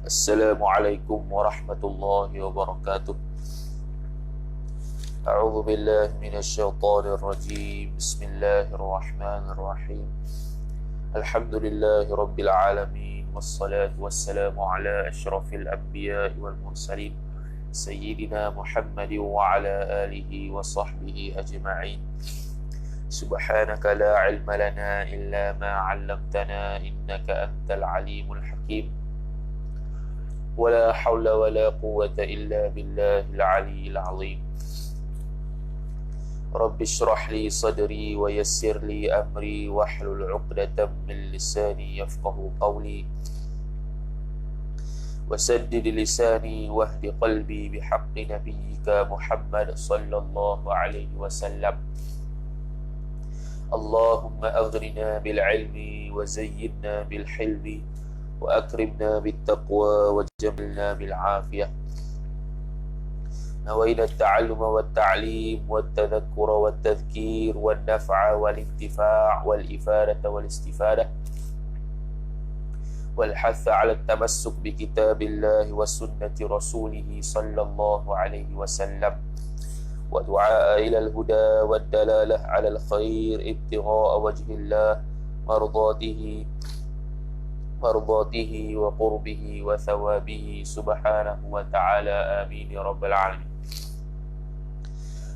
Assalamualaikum warahmatullahi wabarakatuh. A'udzu billahi minasyaitonir rajim. Bismillahirrahmanirrahim. Alhamdulillahi rabbil alamin wassalatu wassalamu ala asyrafil anbiya'i wal mursalin sayyidina Muhammadin wa ala alihi wa sahbihi ajma'in. Subhanaka la ilma lana illa ma 'allamtana innaka antal alimul hakim. ولا حول ولا قوة إلا بالله العلي العظيم. رب اشرح لي صدري ويسر لي أمري واحلل عقدة من لساني يفقه قولي وسدد لساني واهد قلبي بحق نبيك محمد صلى الله عليه وسلم. اللهم أغننا بالعلم وزينا بالحلم وأكرمنا بالتقوى وجملنا بالعافية. نوينا التعلم والتعليم والتذكر والتذكير والنفع والانتفاع والإفادة والاستفادة والحث على التمسك بكتاب الله وسنة رسوله صلى الله عليه وسلم ودعاء إلى الهدى والدلالة على الخير ابتغاء وجه الله مرضاته وقربه وثوابه سبحانه وتعالى آمين يا رب العالمين.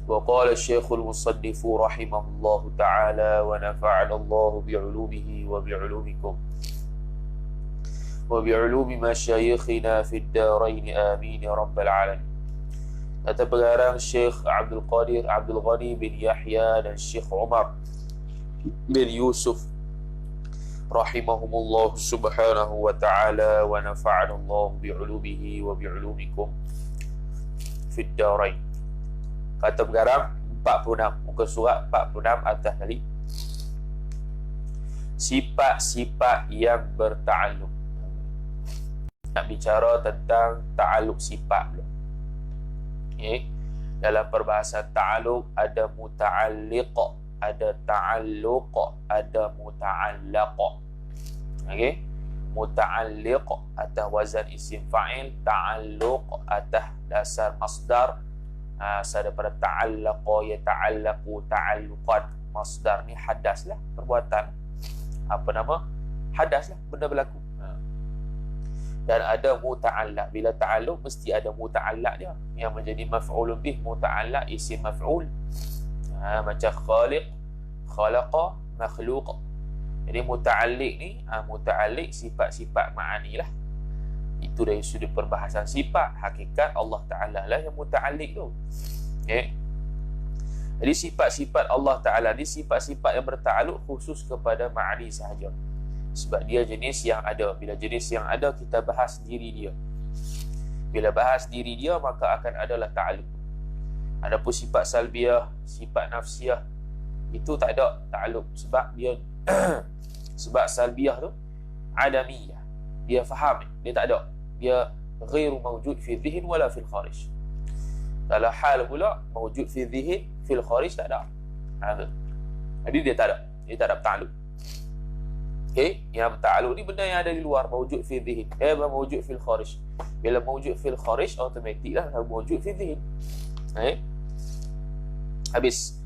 وقال الشيخ المصنف رحمه الله تعالى ونفعنا الله بعلومه وبعلومكم وبعلوم مشايخنا في الدارين آمين يا رب العالمين. Kata pengarang Syekh Abdul Qadir Abdul Ghani bin Yahya dan Syekh Umar bin Yusuf rahimahumullah subhanahu wa ta'ala wa nafa'ana Allah bi'ulumihi wa bi'ulumikum fid darain. Kata pengarang 46, muka surat 46 atas tadi. Sifat-sifat yang berta'alluq. Nak bicara tentang ta'alluq sifat dulu. Okay. Dalam perbahasan ta'alluq ada muta'alliq, ada ta'alluq, ada muta'allaq. Okey. Muta'alliq atas wazan isim fa'il, ta'alluq atas dasar masdar. Daripada ta'allaqa yata'allaqu ta'alluqan. Masdar ni hadas lah, perbuatan. Apa nama? Hadas lah, benda berlaku. Dan ada muta'allaq. Bila ta'alluq mesti ada muta'allaq dia yang menjadi maf'ulun bih. Muta'allaq isim maf'ul. Macam khaliq, khalaqa, makhluq. Jadi muta'alliq ni muta'alliq sifat-sifat ma'ani lah. Itu dari sudut perbahasan sifat. Hakikat Allah Ta'ala lah yang muta'alliq tu. Okay. Jadi sifat-sifat Allah Ta'ala ni sifat-sifat yang berta'alluq khusus kepada ma'ani sahaja. Sebab dia jenis yang ada. Bila jenis yang ada, kita bahas diri dia. Bila bahas diri dia, maka akan adalah ta'alluq. Adapun sifat salbiah, sifat nafsiah, itu tak ada ta'alluq. Sebab dia sebab salbiah tu adamiyah. Dia faham, dia tak ada. Dia ghairu mawjud fi dhihn wala fil kharij. Kalau hal pula mawjud fi dhihn, fil kharij tak ada. Jadi dia tak ada. Dia tak ada ta'alluq. Okey, yang ta'alluq ni benda yang ada di luar, mawjud fi dhihn, mawjud fil kharij. Bila mawjud fil kharij, automatik lah mawjud fi dhihn. Habis.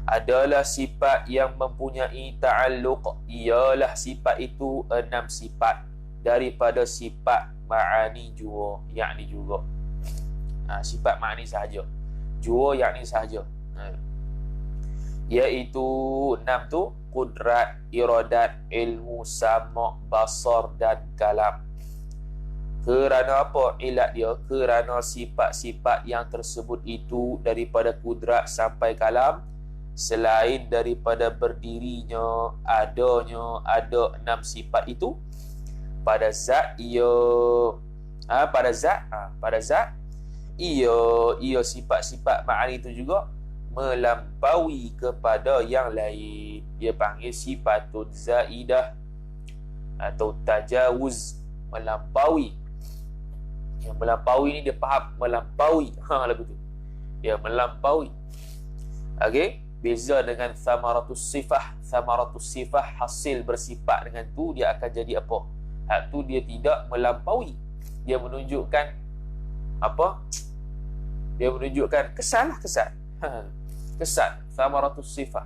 Adalah sifat yang mempunyai ta'alluq. Ialah sifat itu 6 sifat daripada sifat ma'ani jua, yakni juga. Sifat ma'ani sahaja. Jua yakni sahaja. Iaitu 6 tu qudrat, iradat, ilmu, sama', basar dan kalam. Kerana apa ilat dia? Kerana sifat-sifat yang tersebut itu daripada kudrat sampai kalam, selain daripada berdirinya, adanya, ada 6 sifat itu pada zat ia pada zat ia sifat-sifat ma'ani itu juga melampaui kepada yang lain. Dia panggil sifatun zaidah atau tajawuz, melampaui. Yang melampaui ni dia faham melampaui. Lagu tu. Dia melampaui. Okey, beza dengan samaratus sifah. Samaratus sifah hasil bersifat dengan tu dia akan jadi apa? Hak tu dia tidak melampaui. dia menunjukkan apa? Dia menunjukkan kesan lah, kesan. Kesan thamaratus sifah.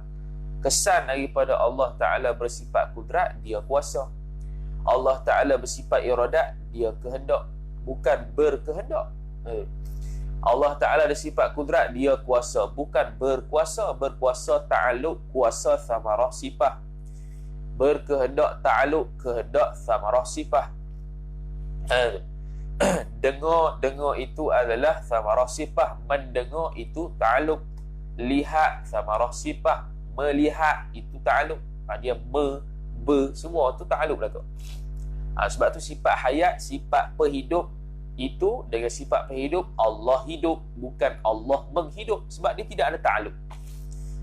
Kesan daripada Allah Ta'ala bersifat kudrat, dia kuasa. Allah Ta'ala bersifat iradat, dia kehendak, bukan berkehendak. Allah Ta'ala ada sifat kudrat, dia kuasa, bukan berkuasa. Berkuasa ta'aluk, kuasa thamarah sifah. Berkehendak ta'aluk, kehendak thamarah sifah. Dengar itu adalah thamarah sifah. Mendengar itu ta'aluk. Lihat thamarah sifah. Melihat itu ta'aluk. Dia semua tu ta'aluk lah tu. Sebab tu sifat hayat, sifat perhidup, itu dengan sifat perhidup, Allah hidup, bukan Allah menghidup. Sebab dia tidak ada ta'aluk.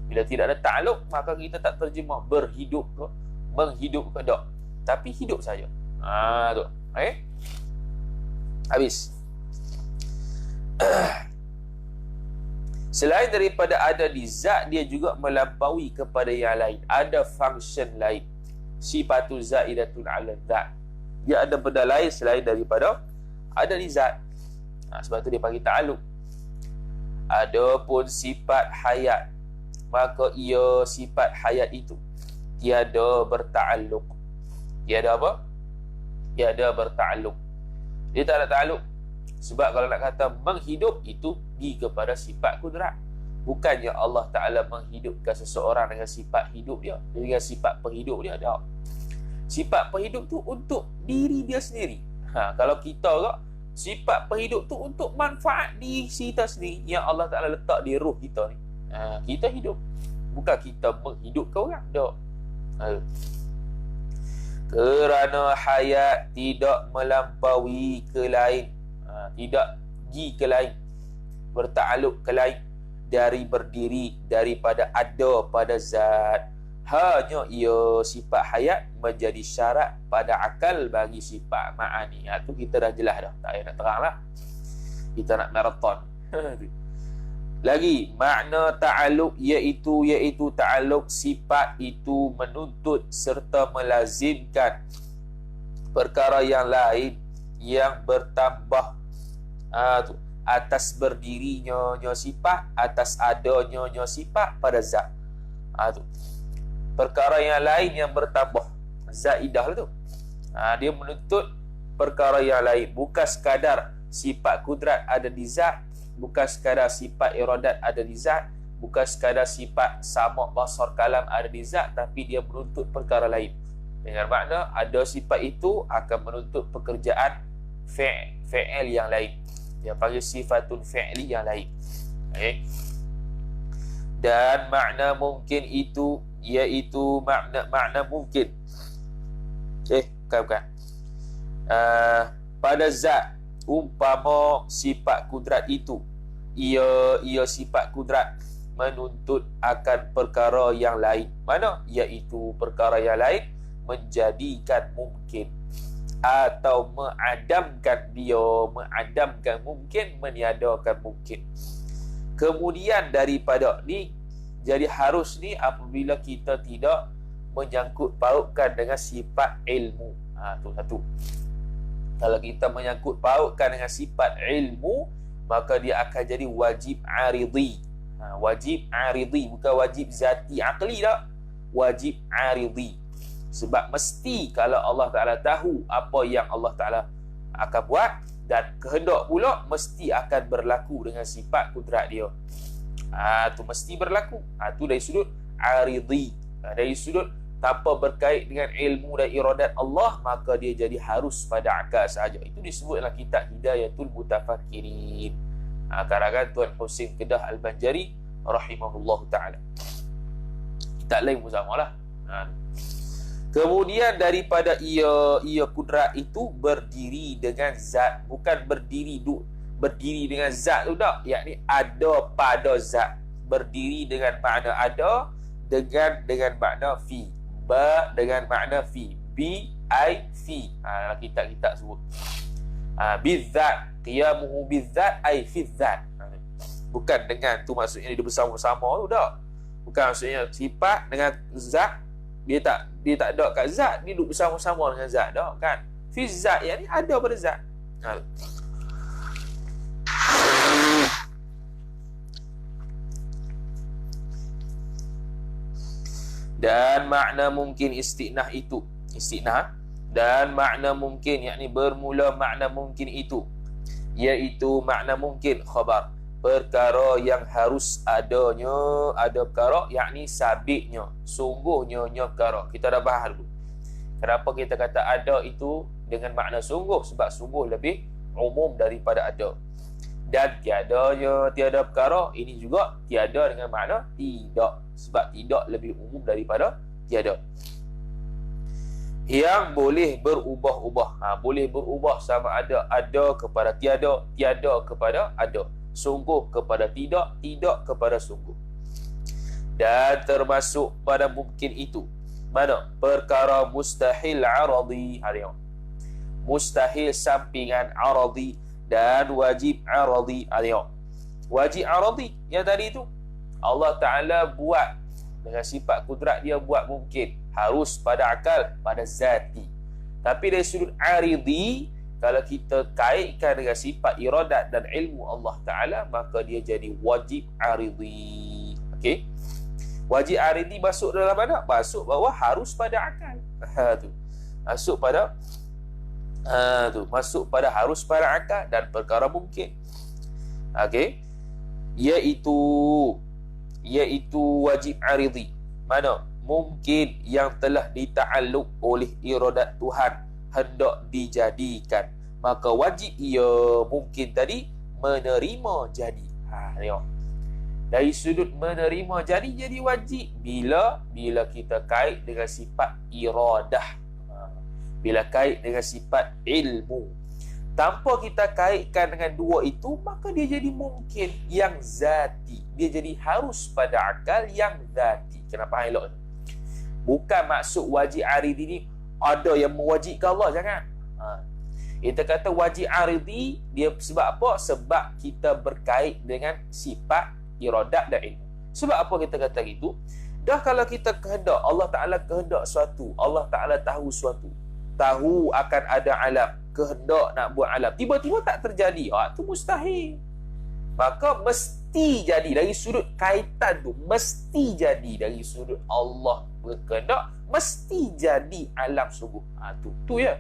Bila tidak ada ta'aluk, maka kita tak terjemah berhidup ke, menghidup ke, tak. Tapi hidup saja. Tu. Habis. Selain daripada ada di zat, dia juga melampaui kepada yang lain. Ada function lain. Sifatul zaidatun ala zat. Dia ada benda lain selain daripada ada di zat. Sebab tu dia panggil ta'aluk. Adapun sifat hayat, maka ia sifat hayat itu tiada berta'aluk. Tiada apa? Tiada berta'aluk. Dia tak ada ta'aluk. Sebab kalau nak kata menghidup, itu pergi kepada sifat kudrat. Bukannya Allah Ta'ala menghidupkan seseorang dengan sifat hidup dia, dengan sifat perhidup dia. Tak. Sifat perhidup tu untuk diri dia sendiri. Kalau kita ke, sifat perhidup tu untuk manfaat diri kita sendiri yang Allah Ta'ala letak di ruh kita ni. Kita hidup, bukan kita menghidupkan orang. Tak. Kerana hayat tidak melampaui ke lain, tidak pergi ke lain, berta'aluk ke lain, dari berdiri daripada ada pada zat. Hanya ia sifat hayat menjadi syarat pada akal bagi sifat ma'ani. Itu kita dah jelas dah, tak payah nak terang lah, kita nak maraton. Lagi makna ta'aluk iaitu ta'aluk sifat itu menuntut serta melazimkan perkara yang lain yang bertambah atas berdirinya sifat, atas adanya sifat pada zat. Tu perkara yang lain yang bertambah, zaidah lah tu. Dia menuntut perkara yang lain, bukan sekadar sifat kudrat ada di zat, bukan sekadar sifat iradat ada di zat, bukan sekadar sifat sama' basar kalam ada di zat, tapi dia menuntut perkara lain. Dengan makna ada sifat itu akan menuntut pekerjaan fi'il yang lain. Dia panggil sifatun fi'li yang lain. Dan makna mungkin itu iaitu makna mungkin. Bukan. Pada zat, umpama sifat kudrat itu, ia sifat kudrat menuntut akan perkara yang lain. Mana? Iaitu perkara yang lain menjadikan mungkin, atau mengadamkan mungkin, meniadakan mungkin. Kemudian daripada ni, jadi harus ni apabila kita tidak menyangkut pautkan dengan sifat ilmu. Tu satu. Kalau kita menyangkut pautkan dengan sifat ilmu, maka dia akan jadi wajib aridhi. Wajib aridhi, bukan wajib zati aqli tak. Wajib aridhi. Sebab mesti kalau Allah Ta'ala tahu apa yang Allah Ta'ala akan buat, dan kehendak pula mesti akan berlaku dengan sifat kudrat dia. Tu mesti berlaku. Tu dari sudut aridhi. Dari sudut tanpa berkait dengan ilmu dan iradat Allah, maka dia jadi harus pada akal sahaja. Itu disebut dalam kitab Hidayatul Mutafakkirin, karangan Tuan Husin Kedah Al-Banjari rahimahullahu ta'ala. Kitab lain pun sama lah. Kemudian daripada ia kudrat itu berdiri dengan zat, bukan berdiri dengan zat tu tak, yakni ada pada zat. Berdiri dengan makna ada, dengan makna fi, ba dengan makna fi, bi ai fi. Kitab-kitab sebut bizzat, qiyamuhu bizzat ai fi zat. Bukan dengan tu maksudnya dia bersama-sama tu tak. Bukan maksudnya sifat dengan zat, dia tak ada kat zat, dia duduk bersama-sama dengan zat dah kan. Fi zat, yang ni ada pada zat. Dan makna mungkin istinah itu, istinah dan makna mungkin, yakni bermula makna mungkin itu, iaitu makna mungkin khabar, perkara yang harus adanya, ada perkara, yakni sabitnya, sungguhnya perkara. Kita dah bahas dulu kenapa kita kata ada itu dengan makna sungguh, sebab sungguh lebih umum daripada ada. Dan tiada perkara, ini juga tiada dengan makna tidak, sebab tidak lebih umum daripada tiada. Yang boleh berubah-ubah, boleh berubah sama ada kepada tiada, tiada kepada ada, sungguh kepada tidak, tidak kepada sungguh. Dan termasuk pada mungkin itu mana? Perkara mustahil aradi, mustahil sampingan aradi dan wajib aradi. Wajib aradi yang tadi itu Allah Ta'ala buat dengan sifat kudrat dia, buat mungkin, harus pada akal, pada zati. Tapi dari sudut aridi, kalau kita kaitkan dengan sifat iradat dan ilmu Allah Ta'ala, maka dia jadi wajib aridi. Okey, wajib aridi masuk dalam mana? Masuk bahawa harus pada akal. Tu masuk pada masuk pada harus pada akal dan perkara mungkin. Okey, iaitu wajib aridi, mana? Mungkin yang telah dita'alluq oleh iradat Tuhan hendak dijadikan, maka wajib ia mungkin tadi menerima jadi. Tengok, dari sudut menerima jadi wajib bila kita kait dengan sifat iradah, bila kait dengan sifat ilmu. Tanpa kita kaitkan dengan dua itu, maka dia jadi mungkin yang zati, dia jadi harus pada akal yang zati. Kenapa elok? Bukan maksud wajib aridi ni ada yang mewajibkan Allah, jangan. Kita kata wajib aridi dia sebab apa? Sebab kita berkait dengan sifat iradat dan ilmu. Sebab apa kita kata gitu? Dah kalau kita kehendak, Allah Ta'ala kehendak suatu, Allah Ta'ala tahu suatu, tahu akan ada alam, kehendak nak buat alam, tiba-tiba tak terjadi, itu mustahil. Maka mesti jadi dari sudut kaitan tu, mesti jadi dari sudut Allah berkehendak, mesti jadi alam sungguh. Tu ya.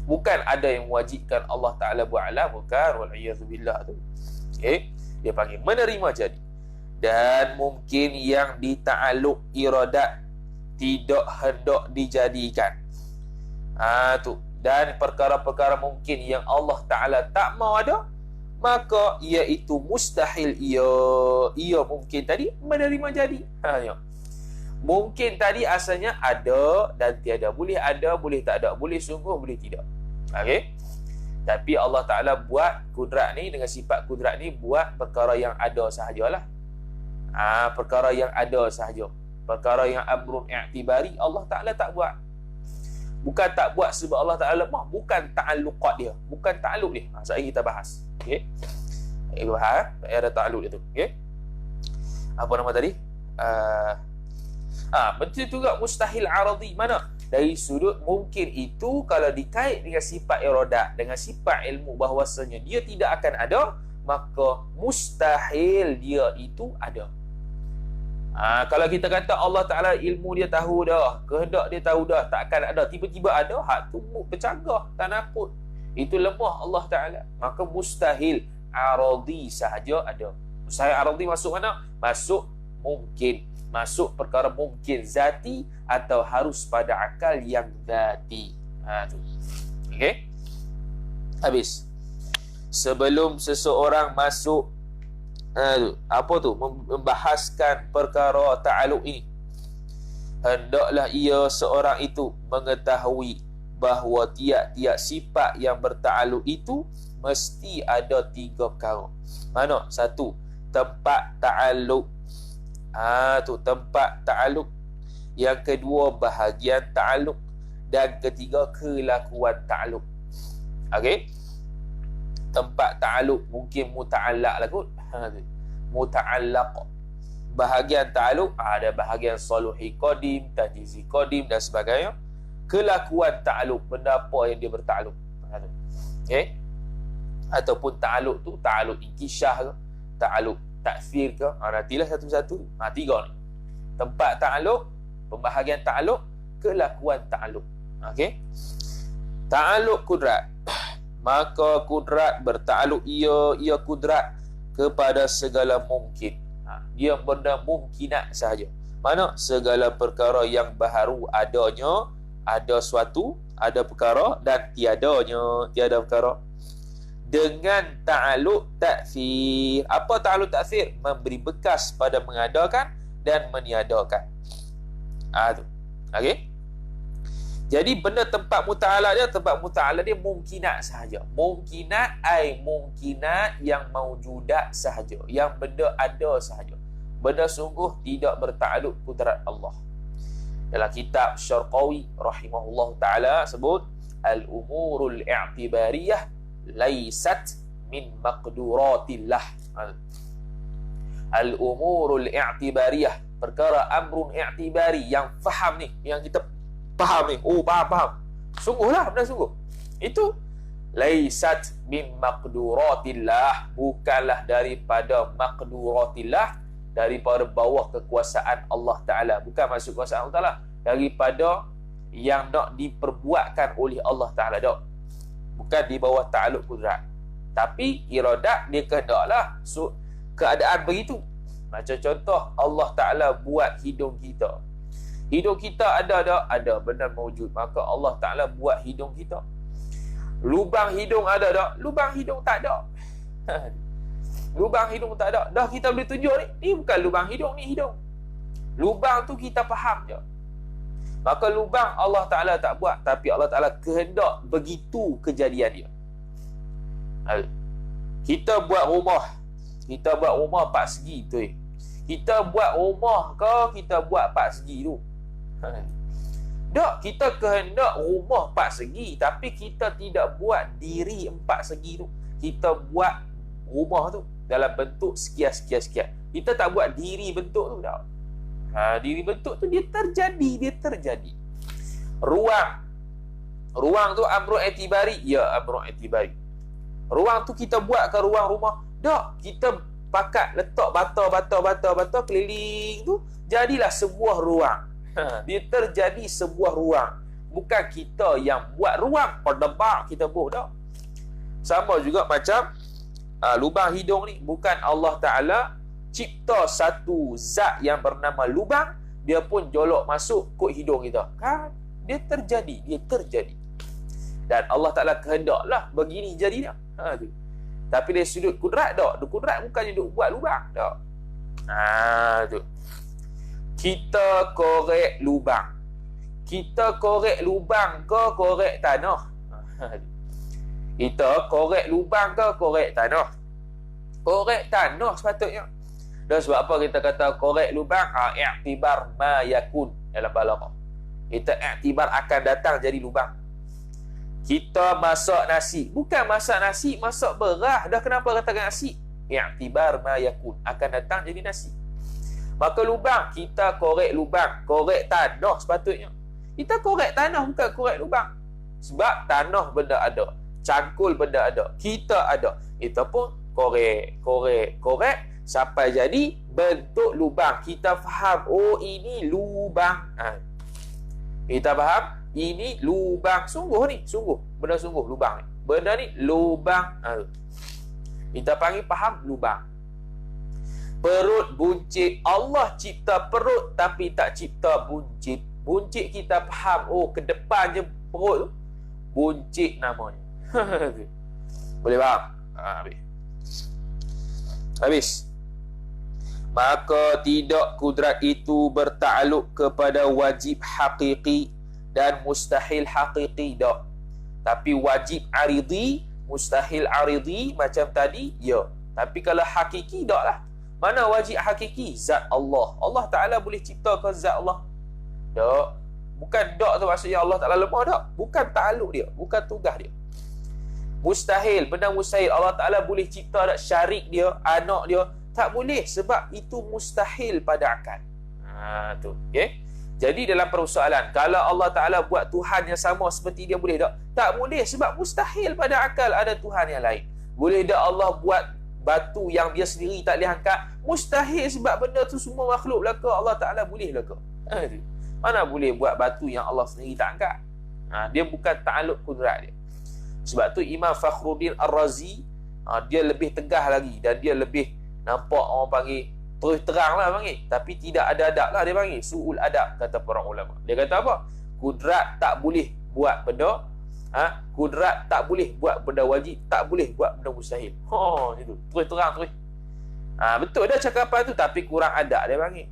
Bukan ada yang mewajibkan Allah Ta'ala buat alam, bukan, wal'iyadzubillah tu. Okay? Dia panggil menerima jadi. Dan mungkin yang dita'aluk iradat, tidak hendak dijadikan. Tu. Dan perkara-perkara mungkin yang Allah Ta'ala tak mau ada, maka iaitu mustahil ia mungkin tadi menerima jadi. Mungkin tadi asalnya ada dan tiada, boleh ada, boleh tak ada, boleh sungguh, boleh tidak. Okey. Tapi Allah Ta'ala buat kudrat ni, dengan sifat kudrat ni, buat perkara yang ada sahajalah. Perkara yang ada sahaja. Perkara yang amrun i'tibari, Allah Ta'ala tak buat. Bukan tak buat sebab Allah Ta'ala lemah, bukan ta'alluqat dia, bukan ta'alluq dia. Sekarang kita bahas. Okey. Kita bahas, ada ta'alluq dia tu. Okey. Apa nama tadi? Betul juga mustahil aradi, mana? Dari sudut mungkin itu kalau dikait dengan sifat iradat, dengan sifat ilmu bahawasanya dia tidak akan ada, maka mustahil dia itu ada. Kalau kita kata Allah Ta'ala ilmu dia tahu dah, kehendak dia tahu dah, tak akan ada, tiba-tiba ada, hak tu bercagah, tak nakut, itu lemah Allah Ta'ala, maka mustahil aradi sahaja ada. Mustahil aradi masuk mana? Masuk mungkin, masuk perkara mungkin zati atau harus pada akal yang zati. Tu. Okey? Habis. Sebelum seseorang masuk membahaskan perkara ta'aluk ini, hendaklah ia seorang itu mengetahui bahawa tiap-tiap sifat yang berta'aluk itu mesti ada 3 perkara. Mana? 1, tempat ta'aluk. Tu tempat ta'aluk. Yang kedua, bahagian ta'aluk. Dan ketiga, kelakuan ta'aluk. Okey? Tempat ta'aluk mungkin muta'allaq lah kot. Muta'allaq. Bahagian ta'aluk ada bahagian saluhi qadim, tajizi qadim dan sebagainya. Kelakuan ta'aluk, benda apa yang dia berta'aluk. Okey. Ataupun ta'aluk tu ta'aluk inkishah ke, ta'aluk ta'thir ke, nantilah satu-satu. Tiga ni. Tempat ta'aluk, pembahagian ta'aluk, kelakuan ta'aluk. Okey. Ta'aluk kudrat. Maka kudrat berta'aluk ia kudrat kepada segala mungkin. Dia benda mungkinat sahaja. Mana segala perkara yang baharu adanya, ada suatu, ada perkara, dan tiada perkara. Dengan ta'aluk ta'thir. Apa ta'aluk ta'thir? Memberi bekas pada mengadakan dan meniadakan. Tu. Okey. Jadi benda tempat muta'ala dia mungkinat sahaja. Mungkinat ai mungkinat yang maujudat sahaja, yang benda ada sahaja. Benda sungguh tidak bertakluk kudrat Allah. Dalam kitab Syarqawi rahimahullah taala sebut al-umurul i'tibariyah laysat min maqduratillah. Al-umurul i'tibariyah, perkara amrun i'tibari, yang faham ni, yang kita faham ni. Faham. Sungguhlah, benar sungguh. Itu laysat min maqduratillah, bukanlah daripada maqduratillah, daripada bawah kekuasaan Allah Ta'ala. Bukan maksud kekuasaan Allah Ta'ala, daripada yang nak diperbuatkan oleh Allah Ta'ala. Bukan di bawah ta'aluk kudrat. Tapi iradat dia kehendaklah keadaan begitu. Macam contoh, Allah Ta'ala buat hidung kita. Hidung kita ada tak? Ada, benar mewujud. Maka Allah Ta'ala buat hidung kita. Lubang hidung ada tak? Lubang hidung tak ada. Lubang hidung tak ada. Dah kita boleh tunjuk ni. Ni bukan lubang hidung, ni hidung. Lubang tu kita faham je. Maka lubang Allah Ta'ala tak buat, tapi Allah Ta'ala kehendak begitu kejadian dia. Kita buat rumah. Kita buat rumah 4 segi tu. Kita buat rumah ke kita buat 4 segi tu? Tak, kita kehendak rumah 4 segi, tapi kita tidak buat diri 4 segi tu. Kita buat rumah tu dalam bentuk sekian. Kita tak buat diri bentuk tu tak. Diri bentuk tu dia terjadi. Ruang tu amrun i'tibari. Ya, amrun i'tibari. Ruang tu kita buat ke ruang rumah? Tak, kita pakat letak bata keliling tu, jadilah sebuah ruang. Dia terjadi sebuah ruang. Bukan kita yang buat ruang, perdebak kita buat tak. Sama juga macam lubang hidung ni, bukan Allah Ta'ala cipta satu zat yang bernama lubang, dia pun jolok masuk kot hidung kita. Kan? Dia terjadi. Dan Allah Ta'ala kehendaklah begini jadinya. Tu. Tapi dari sudut kudrat tak. Kudrat bukannya duk buat lubang tak. Tu. Kita korek lubang. Kita korek lubang ke korek tanah? Kita korek lubang ke korek tanah? Korek tanah sepatutnya. Dan sebab apa kita kata korek lubang? I'tibar ma yakun dalam balaghah. Kita i'tibar akan datang jadi lubang. Kita masak nasi. Bukan masak nasi, masak beras. Dah kenapa katakan nasi? I'tibar ma yakun, akan datang jadi nasi. Maka lubang, kita korek lubang. Korek tanah sepatutnya. Kita korek tanah, bukan korek lubang. Sebab tanah benda ada, cangkul benda ada, kita ada. Kita pun korek sampai jadi bentuk lubang. Kita faham, ini lubang. Kita faham, ini lubang. Sungguh benda sungguh lubang ni. Benda ni lubang. Kita panggil faham lubang. Perut buncit. Allah cipta perut tapi tak cipta buncit. Buncit kita faham, ke depan je perut tu, buncit namanya. Boleh faham? Habis. Maka tidak kudrat itu bertakluk kepada wajib hakiki dan mustahil hakiki tak. Tapi wajib aridi, mustahil aridi macam tadi, ya. Tapi kalau hakiki tak lah. Mana wajib hakiki? Zat Allah. Allah Ta'ala boleh ciptakan zat Allah? Tak. Bukan tak tu maksudnya Allah Ta'ala lemah tak. Bukan ta'aluk dia, bukan tugas dia. Mustahil, benda mustahil. Allah Ta'ala boleh cipta tak syarik dia, anak dia? Tak boleh, sebab itu mustahil pada akal. Tu, okay? Jadi dalam persoalan, kalau Allah Ta'ala buat Tuhan yang sama seperti dia, boleh tak? Tak boleh, sebab mustahil pada akal ada Tuhan yang lain. Boleh tak Allah buat batu yang dia sendiri tak boleh angkat? Mustahil, sebab benda tu semua makhluk belaka. Allah Ta'ala boleh belaka? Mana boleh buat batu yang Allah sendiri tak angkat? Dia bukan ta'aluk kudrat dia. Sebab tu Imam Fakhruddin Ar-Razi, dia lebih tegah lagi, dan dia lebih nampak orang panggil terus terang lah panggil, tapi tidak ada adab lah dia panggil, su'ul adab, kata para ulama. Dia kata apa? Kudrat tak boleh buat benda, kudrat tak boleh buat benda wajib, tak boleh buat benda mustahil. Itu terus terang terus. Betul dah cakapan tu, tapi kurang adab dia panggil.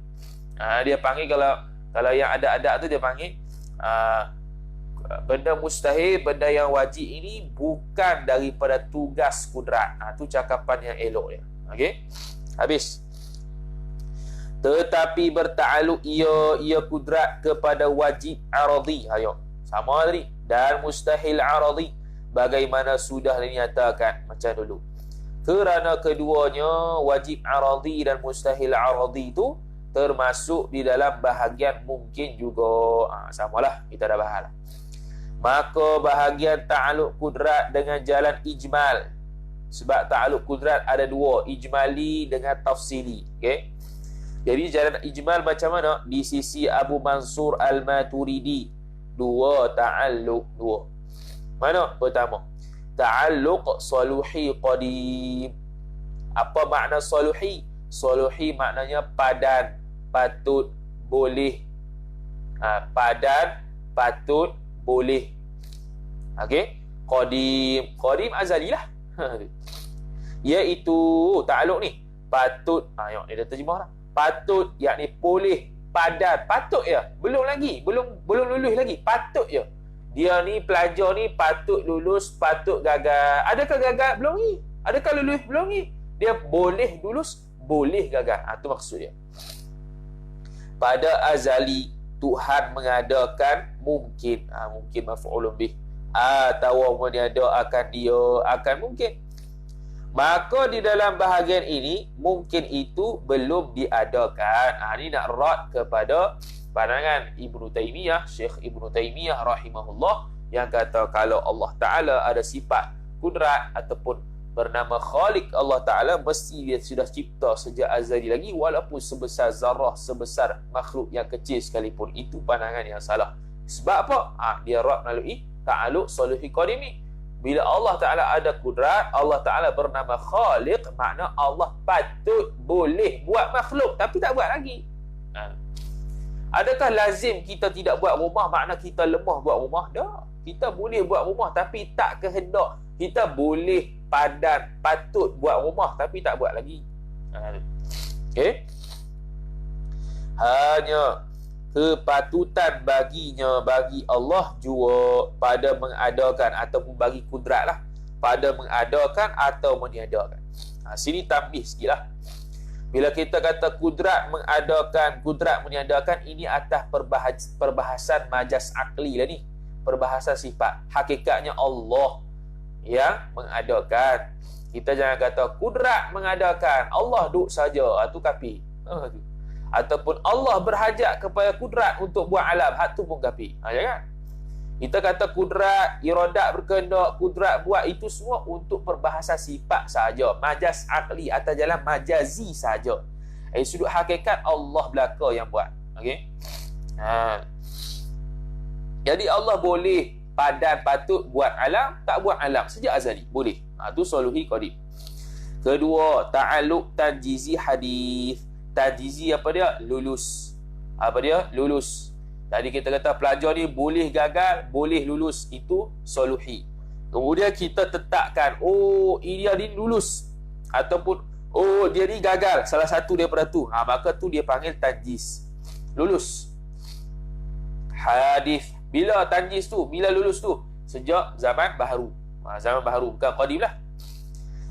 Dia panggil, kalau yang ada adab tu dia panggil benda mustahil, benda yang wajib ini bukan daripada tugas kudrat. Tu cakapan yang elok dia. Okey, habis. Tetapi berta'aluk ia kudrat kepada wajib aradhi. Sama tadi. Dan mustahil aradhi, bagaimana sudah dinyatakan macam dulu. Kerana keduanya, wajib aradhi dan mustahil aradhi itu termasuk di dalam bahagian mungkin juga. Samalah, kita dah bahas lah. Maka bahagian ta'aluk kudrat dengan jalan ijmal. Sebab ta'aluk kudrat ada dua, ijmali dengan tafsili. Okey. Jadi jalan ijmal macam mana? Di sisi Abu Mansur Al-Maturidi, dua ta'alluq, dua. Mana? Pertama, ta'alluq saluhi qadim. Apa makna saluhi? Saluhi maknanya padan, patut, boleh. Padan, patut, boleh. Okey? Qadim azali lah. Iaitu ta'alluq ni patut, ni dah terjemah lah. Patut, yakni boleh, padan, patut ya. Belum lulus lagi, patut ya. Dia ni pelajar ni patut lulus, patut gagal. Adakah gagal? Belum ni. Adakah lulus? Belum ni. Dia boleh lulus, boleh gagal. Itu maksud dia. Pada azali Tuhan mengadakan mungkin, mungkin maf'ulun bih, atau meniadakan dia akan mungkin. Maka di dalam bahagian ini, mungkin itu belum diadakan. Ini nak rad kepada pandangan Ibnu Taimiyah, Syekh Ibnu Taimiyah rahimahullah, yang kata kalau Allah Ta'ala ada sifat kudrat ataupun bernama Khaliq, Allah Ta'ala mesti dia sudah cipta sejak azali lagi, walaupun sebesar zarah, sebesar makhluk yang kecil sekalipun. Itu pandangan yang salah. Sebab apa? Dia rad melalui ta'aluk saluhi qadimi. Bila Allah Ta'ala ada kudrat, Allah Ta'ala bernama Khaliq, makna Allah patut boleh buat makhluk, tapi tak buat lagi. Adakah lazim kita tidak buat rumah, makna kita lemah buat rumah? Tak. Kita boleh buat rumah, tapi tak kehendak. Kita boleh padan, patut buat rumah, tapi tak buat lagi. Okay? Hanya kepatutan baginya, bagi Allah jua pada mengadakan ataupun bagi kudrat lah, pada mengadakan atau meniadakan. Sini tambih sikit lah. Bila kita kata kudrat mengadakan, kudrat meniadakan, ini atas perbahasan majas akli lah ni, perbahasan sifat. Hakikatnya Allah yang mengadakan. Kita jangan kata kudrat mengadakan, Allah duduk saja, itu kafir. Ataupun Allah berhajat kepada kudrat untuk buat alam, hak tu pun kafir. Jangan. Kita kata kudrat, iradat berkehendak, kudrat buat, itu semua untuk perbahasan sifat saja, majas akli atas jalan majazi saja. Sudut hakikat Allah belaka yang buat. Okey. Jadi Allah boleh padan patut buat alam, tak buat alam sejak azali, boleh. Tu saluhi qadim. Kedua, ta'alluq tanjizi hadis. Tanjizi apa dia? Lulus. Apa dia? Lulus. Tadi kita kata pelajar ni boleh gagal, boleh lulus, itu saluhi. Kemudian kita tetapkan, dia ni lulus, ataupun dia ni gagal, salah satu daripada tu, maka tu dia panggil tanjiz, lulus. Hadis. Bila tanjiz tu, bila lulus tu? Sejak zaman baharu. Zaman baharu, bukan qadim lah.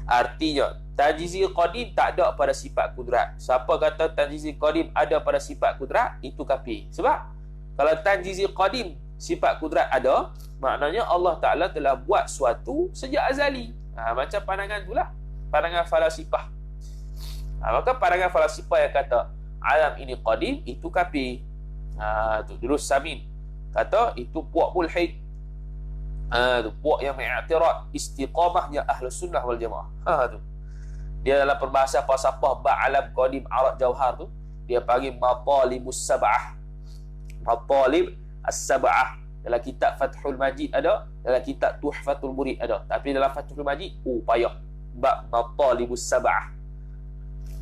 Artinya tanjizi qadim tak ada pada sifat kudrat. Siapa kata tanjizi qadim ada pada sifat kudrat, itu kafir. Sebab kalau tanjizi qadim sifat kudrat ada, maknanya Allah Ta'ala telah buat suatu sejak azali. Macam pandangan itulah, pandangan falasifah. Maka pandangan falasifah yang kata alam ini qadim, itu kafir. Tu Durus Samin kata itu puak mulhid. Tu puak yang mengiktirad istiqamahnya Ahlus Sunnah wal Jamaah. Tu dia dalam peribahasa falsafah ba'alam qadim arad jauhar tu dia panggil matalibus sab'ah. Matalib as-sab'ah. Dalam kitab Fathul Majid ada, dalam kitab Tuhfatul Murid ada. Tapi dalam Fathul Majid, payah. Bab matalibus sab'ah.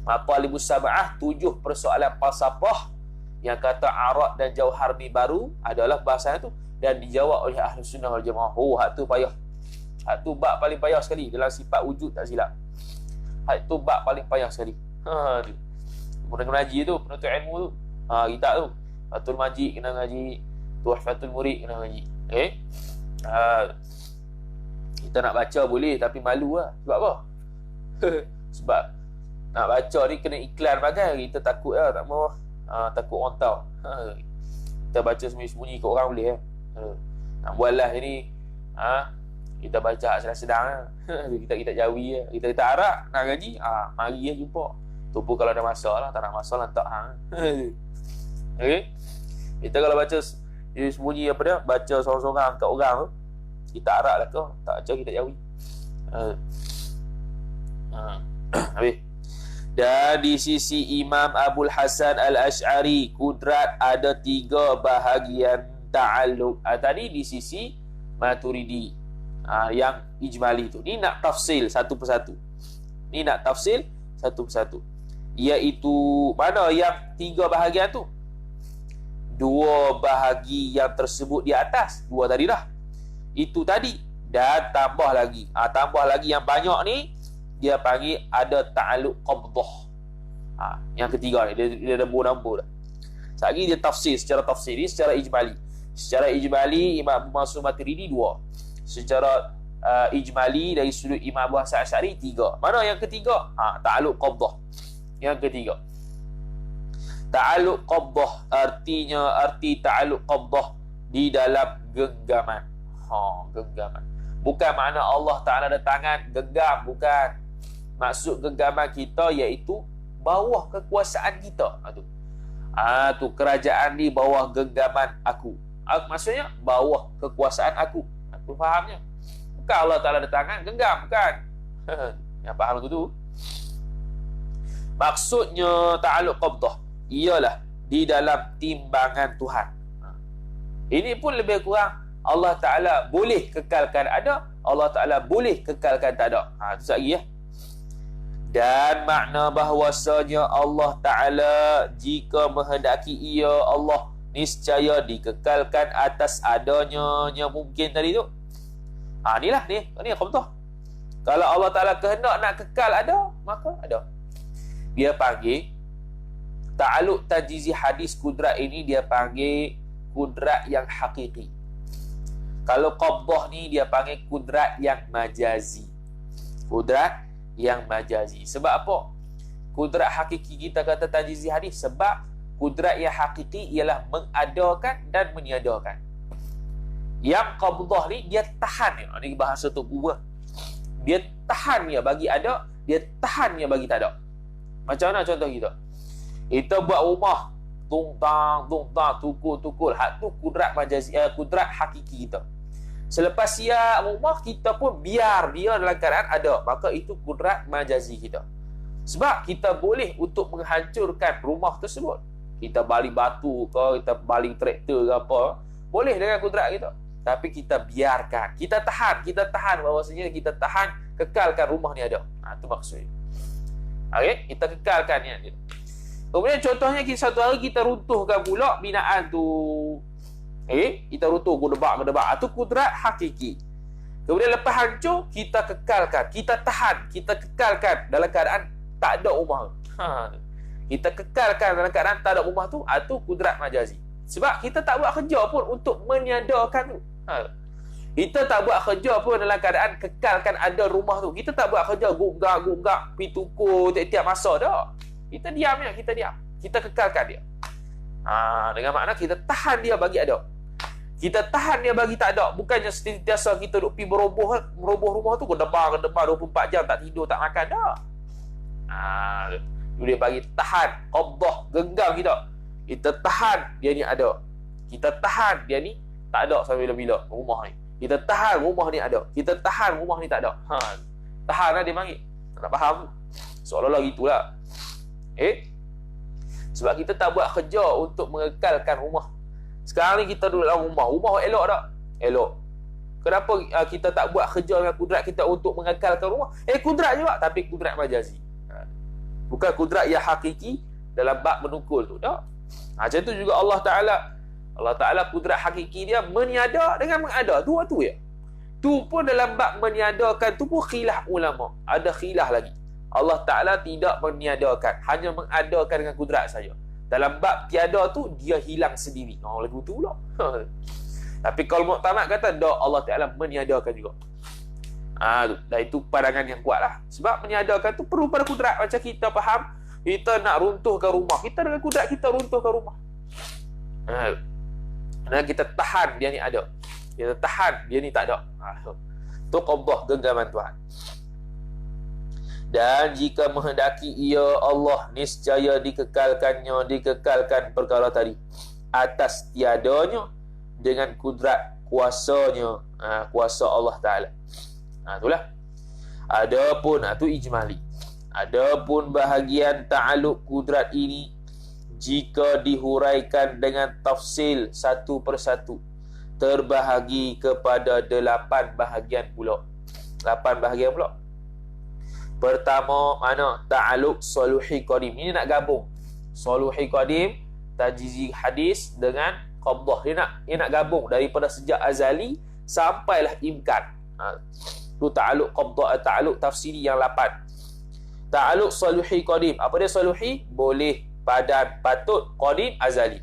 Matalibus sab'ah, 7 persoalan falsafah yang kata arad dan jauhar ni baru adalah bahasanya tu, dan dijawab oleh Ahlus Sunnah wal Jamaah. Hak tu payah. Hak tu bab paling payah sekali dalam sifat wujud, tak silap. Hak tu bab paling payah sekali. Tu. Kena ngaji tu, penuntut ilmu tu. Kitab tu. Fathul Majid kena ngaji, Tuhfatul Murid kena ngaji. Kita nak baca boleh tapi malu lah. Sebab apa? Sebab nak baca ni kena iklan bagai. Kita takut lah, tak mau. Takut orang tahu. Kita baca sembunyi-sembunyi kat orang boleh lah. Nak buat lah ni. Kita baca sedang-sedang lah. Kita jawi lah. Kita Arab nak ngaji, mari lah jumpa. Tu pun kalau ada masalah, tak nak masalah tak hang. Okay? Kita kalau baca sembunyi apa dia, baca sorang-sorang kat orang tu, kita Arab lah kau, tak baca kita jawi. Habis. Dan di sisi Imam Abul Hasan Al-Ash'ari, kudrat ada 3 bahagian ta'alluq. Tadi di sisi Maturidi, yang ijmali tu. Ni nak tafsil satu persatu. Ni nak tafsil satu persatu. Iaitu mana yang 3 bahagian tu? 2 bahagi yang tersebut di atas, 2 tadi dah. Itu tadi. Dan tambah lagi. Tambah lagi yang banyak ni, dia panggil ada ta'alluq qabdah. Yang ketiga ni, dia dah nombor dah. Sekali dia tafsir secara tafsiri, secara ijmali. Secara ijmali, Imam Abu Mansur Maturidi 2. Secara ijmali dari sudut Imam Abu Hasan Asy'ari 3. Mana yang ketiga? Ta'alluq qabdah. Yang ketiga. Ta'alluq qabdah arti ta'alluq qabdah di dalam genggaman. Genggaman. Bukan makna Allah Ta'ala ada tangan genggam, bukan. Maksud genggaman kita iaitu bawah kekuasaan kita. Tu kerajaan ni bawah genggaman aku. Maksudnya bawah kekuasaan aku. Aku fahamnya. Bukan Allah Ta'ala ada tangan genggam, bukan. Yang faham aku tu. Maksudnya ta'alluq qabdah ialah di dalam timbangan Tuhan. Ini pun lebih kurang Allah Ta'ala boleh kekalkan ada, Allah Ta'ala boleh kekalkan tak ada. Itu lagi ya. Dan makna bahawasanya Allah Ta'ala jika menghendaki ia, Allah niscaya dikekalkan atas adanya yang mungkin tadi tu. Inilah ni qabdah. Kalau Allah Ta'ala kehendak nak kekal ada, maka ada. Dia panggil ta'alluq tajizi hadis kudrat ini, dia panggil kudrat yang hakiki. Kalau qabdah ni dia panggil kudrat yang majazi. Kudrat yang majazi. Sebab apa? Kudrat hakiki kita kata tajizi hadis, sebab kudrat yang hakiki ialah mengadakan dan meniadakan. Yang qabdah ni dia tahan. Ini bahasa tu gua. Dia tahan dia bagi ada, dia tahan dia bagi tak ada. Macam mana contoh kita? Kita buat rumah, tungtang, tukul. Hak tu kudrat majazi, kudrat hakiki kita. Selepas siap rumah, kita pun biar dia dalam keadaan ada. Maka itu kudrat majazi kita. Sebab kita boleh untuk menghancurkan rumah tersebut. Kita baling batu ke, kita baling traktor ke apa, boleh dengan kudrat kita. Tapi kita biarkan, kita tahan bahawasanya kita tahan, kekalkan rumah ni ada. Itu maksudnya. Okay? Kita kekalkan ni. Kemudian contohnya satu hari kita runtuhkan pula binaan tu. Kita runtuh, gedebak. Itu kudrat hakiki. Kemudian lepas hancur, kita kekalkan, kita tahan, kita kekalkan dalam keadaan tak ada rumah. Kita kekalkan dalam keadaan tak ada rumah tu, itu kudrat majazi. Sebab kita tak buat kerja pun untuk meniadakan tu. Kita tak buat kerja pun dalam keadaan kekalkan ada rumah tu. Kita tak buat kerja gugak, pi tukul tiap-tiap masa dah. Kita diam je, kita kekalkan dia. Dengan makna kita tahan dia bagi ada. Kita tahan dia bagi tak ada. Bukannya sentiasa kita duk pi meroboh rumah tu, gedebak 24 jam tak tidur, tak makan dah. Dia bagi tahan, qabdah, genggam kita. Kita tahan dia ni ada. Kita tahan dia ni tak ada sampai bila-bila rumah ni. Kita tahan rumah ni ada. Kita tahan rumah ni tak ada. Tahan lah dia panggil. Tak nak faham. Seolah-olah gitulah. Sebab kita tak buat kerja untuk mengekalkan rumah. Sekarang ni kita duduk dalam rumah. Rumah elok tak? Elok. Kenapa kita tak buat kerja dengan kudrat kita untuk mengekalkan rumah? Kudrat juga, tapi kudrat majazi. Bukan kudrat yang hakiki dalam bab menukul tu. Tak. Macam tu juga Allah Ta'ala kudrat hakiki dia meniada dengan mengada. Dua tu ya. Tu pun dalam bab meniadakan tu pun khilaf ulama. Ada khilaf lagi. Allah Ta'ala tidak meniadakan, hanya mengadakan dengan kudrat saja. Dalam bab tiada tu dia hilang sendiri. Lagu tu pula. Tapi kalau muktamad kata dak, Allah Ta'ala meniadakan juga. Dan itu pandangan yang kuat lah. Sebab meniadakan tu perlu pada kudrat. Macam kita faham, kita nak runtuhkan rumah, kita dengan kudrat kita runtuhkan rumah. Dan kita tahan dia ni ada. Kita tahan dia ni tak ada. Tu qabdah, genggaman Tuhan. Dan jika menghendaki ia Allah, niscaya dikekalkan perkara tadi atas tiadanya dengan kudrat kuasanya, kuasa Allah Ta'ala. Itulah. Adapun tu ijmali. Adapun bahagian ta'aluk kudrat ini, jika dihuraikan dengan tafsil satu persatu, terbahagi kepada 8 bahagian pula. 8 bahagian pula. Pertama, mana? Ta'aluk saluhi qadim. Ini nak gabung saluhi qadim, tajzizi hadis dengan qabdah. Dia nak gabung daripada sejak azali sampailah imkan. Tu ta'aluk qabdah, ta'aluk tafsiri yang 8. Ta'aluk saluhi qadim. Apa dia saluhi? Boleh, padan, patut, qadim, azali.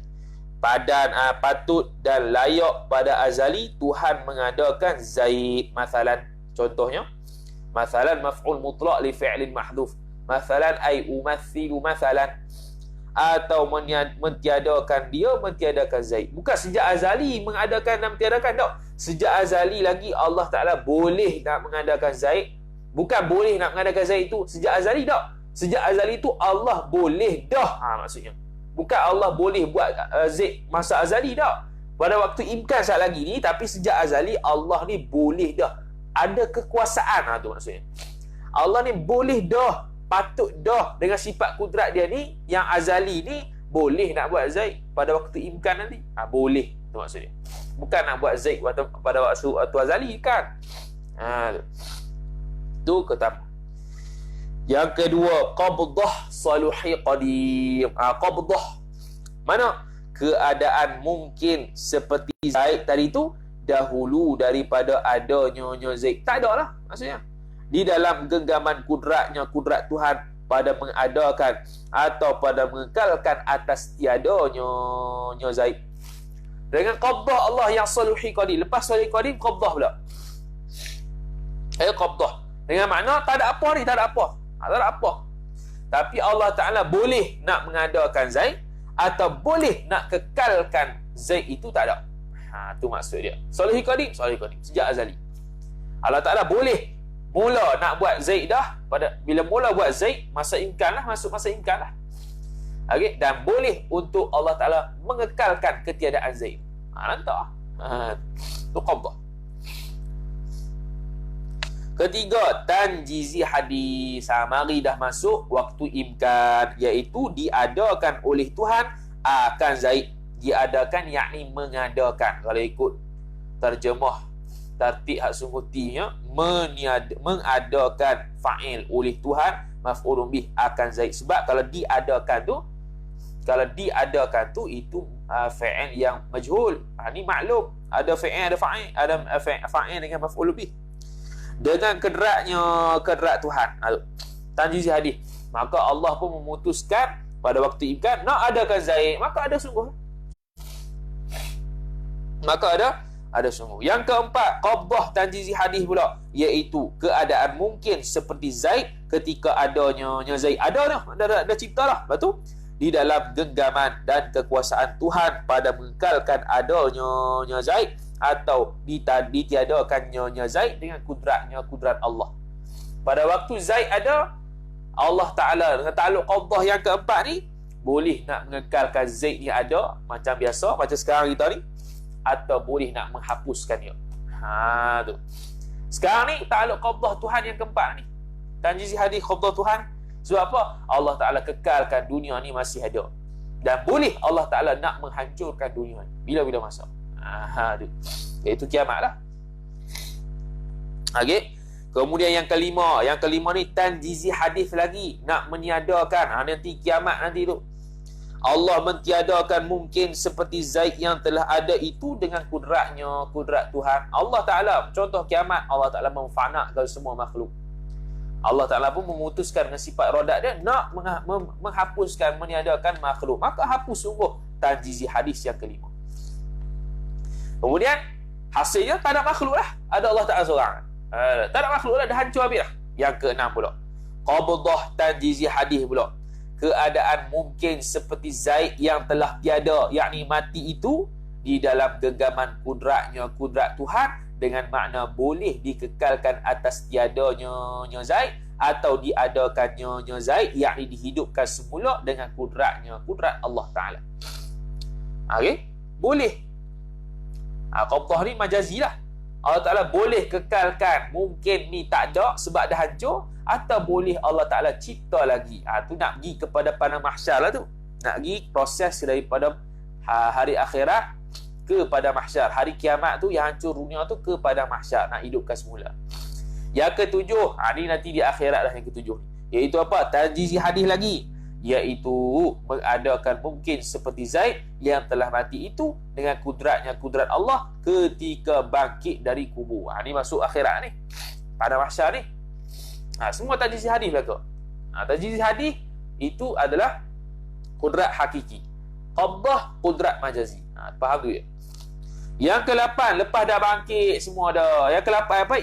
Padan, patut dan layak pada azali Tuhan mengadakan Zaid. Masalan, contohnya masalan maf'ul mutlaq li fi'lin mahdhuf. Masalan ay umathilu masalan. Atau mentiadakan dia, mentiadakan Zaid. Bukan sejak azali mengadakan dan mentiadakan, tak. Sejak azali lagi Allah Ta'ala boleh nak mengadakan Zaid. Bukan boleh nak mengadakan Zaid tu sejak azali, tak. Sejak azali tu Allah boleh dah. Maksudnya bukan Allah boleh buat Zaid masa azali, tak. Pada waktu imkan saat lagi ni, tapi sejak azali Allah ni boleh dah. Ada kekuasaan, tu maksudnya. Allah ni boleh dah, patut dah, dengan sifat kudrat dia ni yang azali ni boleh nak buat Zaid pada waktu imkan nanti. Boleh, tu maksudnya. Bukan nak buat Zaid pada waktu azali, kan. Tu pertama. Yang kedua, qabdah saluhi qadim. Qabdah mana? Keadaan mungkin seperti Zaid tadi tu dahulu daripada adanya Zaid. Tak ada lah maksudnya. Di dalam genggaman kudratnya, kudrat Tuhan pada mengadakan atau pada mengekalkan atas tiadanya Zaid. Dengan qabdah Allah yang saluhi qadim. Lepas saluhi qadim, qabdah pula. Qabdah dengan makna tak ada apa ni, tak ada apa. Tak ada apa. Tapi Allah Ta'ala boleh nak mengadakan Zaid atau boleh nak kekalkan Zaid itu, tak ada. Tu maksud dia. Saluhi qadim, sejak azali. Allah Ta'ala boleh mula nak buat Zaid dah, bila mula buat Zaid, masa imkan lah, masuk masa imkan lah. Okay? Dan boleh untuk Allah Ta'ala mengekalkan ketiadaan Zaid. Lantar. Tu qabdah. Ketiga, tanjizi hadis. Mari dah masuk waktu imkan, iaitu diadakan oleh Tuhan akan Zaid. Diadakan yakni mengadakan. Kalau ikut terjemah tertib hak sungguhnya, mengadakan fa'il oleh Tuhan, maf'ulun bih akan Zaid. Sebab kalau diadakan tu itu fa'il yang majhul. Ni maklum, ada fa'il, ada fa'il, ada fa'il dengan maf'ulun bih. Dengan kedrat Tuhan, tanjizi hadis, maka Allah pun memutuskan pada waktu imkan nak adakan Zaid, maka ada sungguh. Ada sungguh. Yang keempat, qabdah tanjizi hadis pula, iaitu keadaan mungkin seperti Zaid ketika adanya Zaid. Ada cipta lah. Betul? Di dalam genggaman dan kekuasaan Tuhan pada mengekalkan adanya Zaid atau ditiadakannya Zaid dengan kudrat Allah. Pada waktu Zaid ada, Allah Ta'ala dengan ta'aluk qabdah yang keempat ni boleh nak mengekalkan Zaid ni ada macam biasa, macam sekarang kita ni, atau boleh nak menghapuskan dia. Tu. Sekarang ni takluk qabdah Tuhan yang keempat ni. Tanjizi hadis qabdah Tuhan. Sebab apa? Allah Ta'ala kekalkan dunia ni masih ada. Dan boleh Allah Ta'ala nak menghancurkan dunia ni bila-bila masa. Tu. Iaitu kiamat lah. Okay. Kemudian yang kelima ni tanjizi hadis lagi, nak meniadakan nanti kiamat nanti tu. Allah mentiadakan mungkin seperti Zaid yang telah ada itu dengan kudratnya, kudrat Tuhan. Allah Ta'ala, contoh kiamat, Allah Ta'ala memfanakan semua makhluk. Allah Ta'ala pun memutuskan dengan sifat rodat dia nak menghapuskan, meniadakan makhluk. Maka hapus sungguh tanjizi hadis yang kelima. Kemudian hasilnya tak ada makhluk lah, ada Allah Ta'ala seorang. Tak ada makhluk lah, dah hancur habis lah. Yang keenam pula, qabdah tanjizi hadis pula, keadaan mungkin seperti Zaid yang telah tiada, yakni mati itu, di dalam genggaman kudratnya, kudrat Tuhan, dengan makna boleh dikekalkan atas tiadanya Zaid, atau diadakannya Zaid, yakni dihidupkan semula dengan kudratnya, kudrat Allah Ta'ala. Okay? Boleh. Qabdah ni majazi lah. Allah Ta'ala boleh kekalkan, mungkin ni tak ada sebab dah hancur, atau boleh Allah Ta'ala cipta lagi. Tu nak pergi kepada padang mahsyar lah tu. Nak pergi proses daripada hari akhirat ke padang mahsyar. Hari kiamat tu yang hancur dunia tu ke padang mahsyar, nak hidupkan semula. Yang ketujuh, ni nanti di akhirat lah yang ketujuh. Iaitu apa? Tanjizi hadis lagi. Iaitu mengadakan mungkin seperti Zaid yang telah mati itu dengan kudratnya, kudrat Allah ketika bangkit dari kubur. Ni masuk akhirat ni, pada mahsyar ni. Semua tanjizi hadis lah tu. Tanjizi hadis itu adalah kudrat hakiki. Qabdah kudrat majazi. Faham tu ya? Yang ke-8, lepas dah bangkit semua dah. Yang ke-8 apa?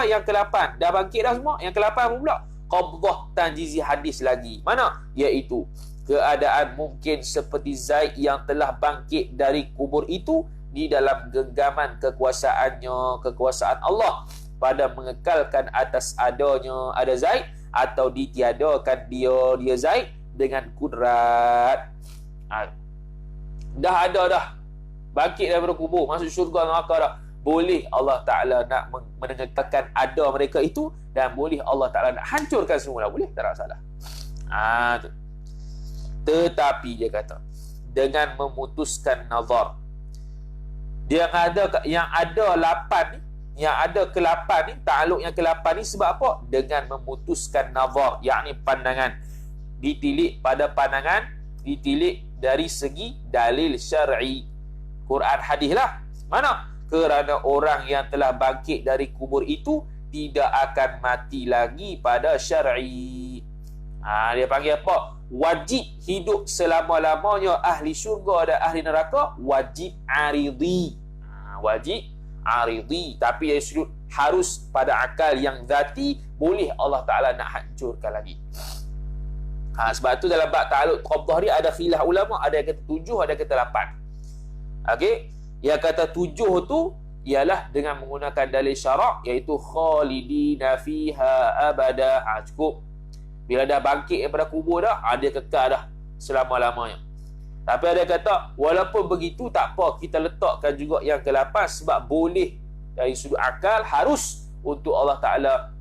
Yang ke-8 dah bangkit dah semua. Yang ke-8 pula qabdah tanjizi hadis lagi. Mana? Iaitu keadaan mungkin seperti Zaid yang telah bangkit dari kubur itu di dalam genggaman kekuasaannya, kekuasaan Allah, pada mengekalkan atas ada Zaid, atau ditiadakan dia Zaid dengan kudrat. Dah ada dah, bangkit daripada kubur, masuk syurga neraka dah. Boleh Allah Ta'ala nak mengekalkan ada mereka itu, dan boleh Allah Ta'ala nak hancurkan semula. Boleh, tak ada masalah. Tu. Tetapi dia kata, dengan memutuskan nazar, yang ada 8 ni, yang ada ke-8 ni, takluk yang ke-8 ni, sebab apa? Dengan memutuskan nazar, yakni pandangan. Ditilik pada pandangan, ditilik dari segi dalil syar'i, Quran hadis lah. Mana? Kerana orang yang telah bangkit dari kubur itu tidak akan mati lagi pada syar'i. Dia panggil apa? Wajib hidup selama-lamanya ahli syurga dan ahli neraka. Wajib aridi. Wajib aridi. Tapi dari sudut harus pada akal yang zati, boleh Allah Ta'ala nak hancurkan lagi. Sebab tu dalam bab takluk qabdah ni ada khilaf ulama, ada yang kata 7, ada yang kata 8. Okey, yang kata 7 tu ialah dengan menggunakan dalil syarak, iaitu khalidina fiha abada. Cukup. Bila dah bangkit daripada kubur dah, dia kekal dah selama-lamanya. Tapi ada yang kata walaupun begitu tak apa, kita letakkan juga yang ke-8, sebab boleh dari sudut akal, harus untuk Allah Ta'ala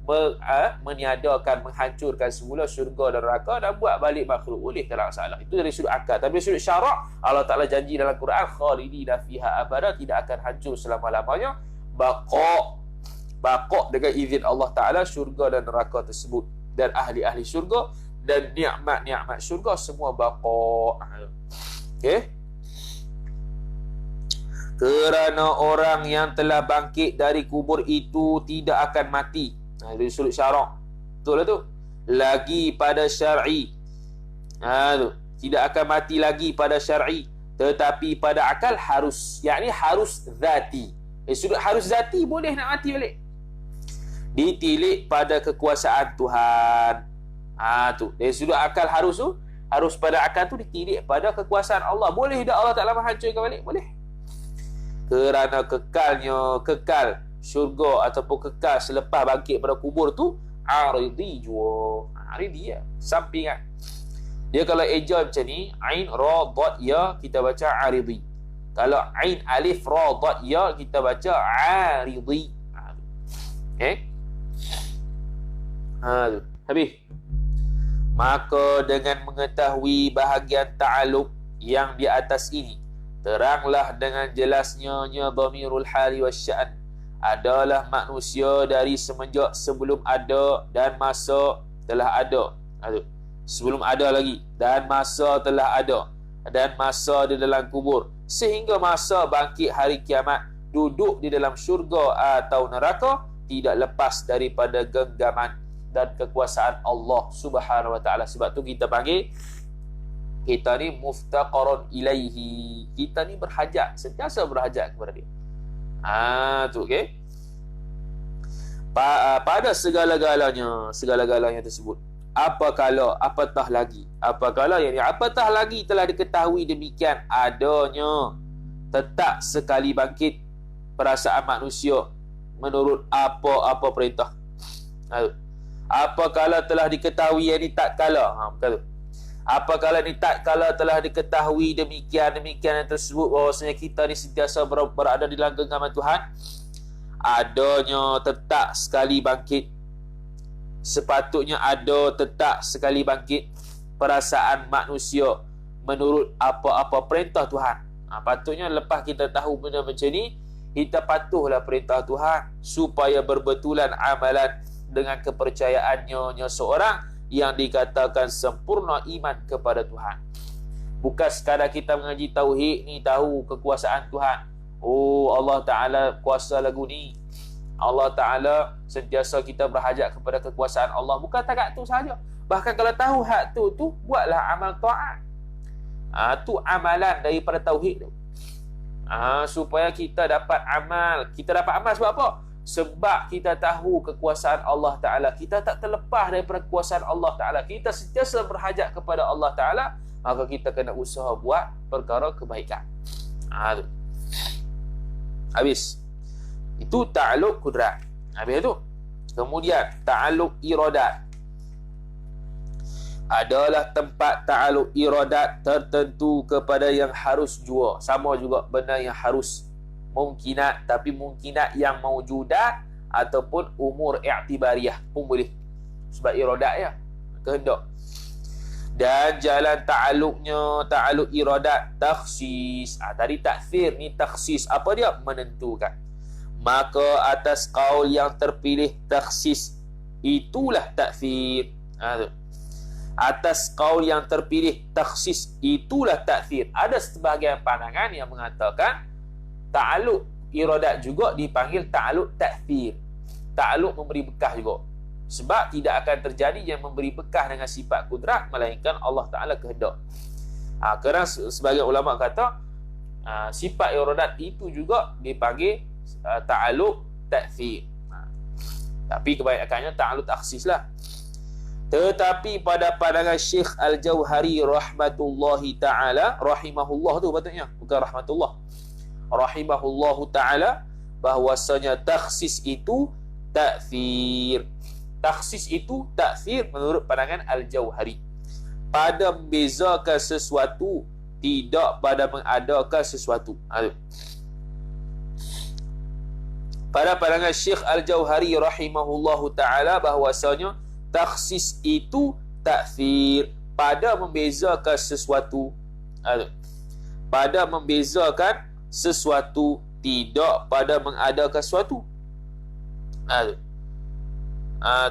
meniadakan, menghancurkan semula syurga dan neraka dan buat balik makhluk. Boleh, tak ada masalah. Itu dari sudut akal. Tapi dari sudut syarak, Allah Ta'ala janji dalam Quran, khalidina fiha abada, tidak akan hancur selama-lamanya. Baqa' dengan izin Allah Ta'ala syurga dan neraka tersebut, dan ahli-ahli syurga dan nikmat-nikmat syurga semua baqa'. Okey. Kerana orang yang telah bangkit dari kubur itu tidak akan mati. Dari sudut syarak. Betul lah tu. Lagi pada syar'i. Tu. Tidak akan mati lagi pada syar'i. Tetapi pada akal harus. Yakni harus zati. Sudut harus zati, boleh nak mati balik. Ditilik pada kekuasaan Tuhan. Tu. Dari sudut akal harus tu. Harus pada akal tu ditilik pada kekuasaan Allah. Boleh tak Allah Ta'ala menghancurkan balik? Boleh. Kerana kekal syurga ataupun kekal selepas bangkit pada kubur tu aridi jua. Aridi ya, sampingan. Dia kalau eja macam ni, ain ra dad ya, kita baca aridi. Kalau ain alif ra dad ya, kita baca aridi. Okey. Tu. Habis. Maka dengan mengetahui bahagian ta'alluq yang di atas ini, teranglah dengan jelasnya dhamirul hali wasya'an adalah manusia dari semenjak sebelum ada dan masa telah ada. Sebelum ada lagi dan masa telah ada dan masa di dalam kubur sehingga masa bangkit hari kiamat, duduk di dalam syurga atau neraka, tidak lepas daripada genggaman dan kekuasaan Allah Subhanahu wa taala. Sebab tu kita panggil kita ni muftaqarun ilaihi. Kita ni berhajat, sentiasa berhajat kepada dia. Tu okey. Pada segala-galanya tersebut. Apatah lagi telah diketahui demikian adanya tetap sekali bangkit perasaan manusia menurut apa-apa perintah. Apakala telah diketahui yang ni tak kala. Betul tu. Apakala ni tak kala telah diketahui demikian yang tersebut, bahawasanya kita ni sentiasa berada di dalam genggaman Tuhan, adanya tetap sekali bangkit, sepatutnya ada tetap sekali bangkit perasaan manusia menurut apa-apa perintah Tuhan. Patutnya lepas kita tahu benda macam ni, kita patuhlah perintah Tuhan supaya berbetulan amalan dengan kepercayaannya seorang yang dikatakan sempurna iman kepada Tuhan. Bukan sekadar kita mengaji tauhid ni tahu kekuasaan Tuhan. Allah Ta'ala kuasa lagu ni, Allah Ta'ala sentiasa kita berhajat kepada kekuasaan Allah. Bukan takat tu saja. Bahkan kalau tahu hak tu buatlah amal ta'at. Tu amalan daripada tauhid tu. Supaya kita dapat amal. Kita dapat amal sebab apa? Sebab kita tahu kekuasaan Allah Ta'ala. Kita tak terlepas daripada kekuasaan Allah Ta'ala. Kita sentiasa berhajat kepada Allah Ta'ala. Maka kita kena usaha buat perkara kebaikan. Tu. Habis. Itu ta'alluq kudrat. Habis tu. Kemudian ta'alluq iradat. Adalah tempat ta'alluq iradat tertentu kepada yang harus jua. Sama juga benda yang harus. Mungkinat, tapi mungkinat yang mawjudat ataupun umur i'tibariyah pun boleh. Sebab iradat ya, kehendak. Dan jalan ta'alluq iradat takhsis. Tadi takfir, ni takhsis. Apa dia? Menentukan. Maka atas qaul yang terpilih takhsis, itulah takfir. Atas qaul yang terpilih takhsis, itulah takfir. Ada sebahagian pandangan yang mengatakan ta'alluq iradat juga dipanggil ta'alluq takfir. Ta'alluq memberi bekah juga. Sebab tidak akan terjadi yang memberi bekah dengan sifat kudrat melainkan Allah Ta'ala kehendak. Kerana sebagian ulama kata sifat iradat itu juga dipanggil ta'alluq takfir. Tapi kebanyakannya ta'alluq takhsis lah. Tetapi pada pandangan Syekh Al-Jauhari rahmatullahi ta'ala, rahimahullah tu patutnya, bukan rahmatullah, rahimahullahu ta'ala, bahwasanya takhsis itu takfir. Takhsis itu takfir menurut pandangan Al-Jauhari. Pada membezakan sesuatu, tidak pada mengadakan sesuatu. Pada pandangan Syekh Al-Jauhari rahimahullahu ta'ala, bahwasanya takhsis itu takfir pada membezakan sesuatu. Pada membezakan sesuatu, tidak pada mengadakan sesuatu.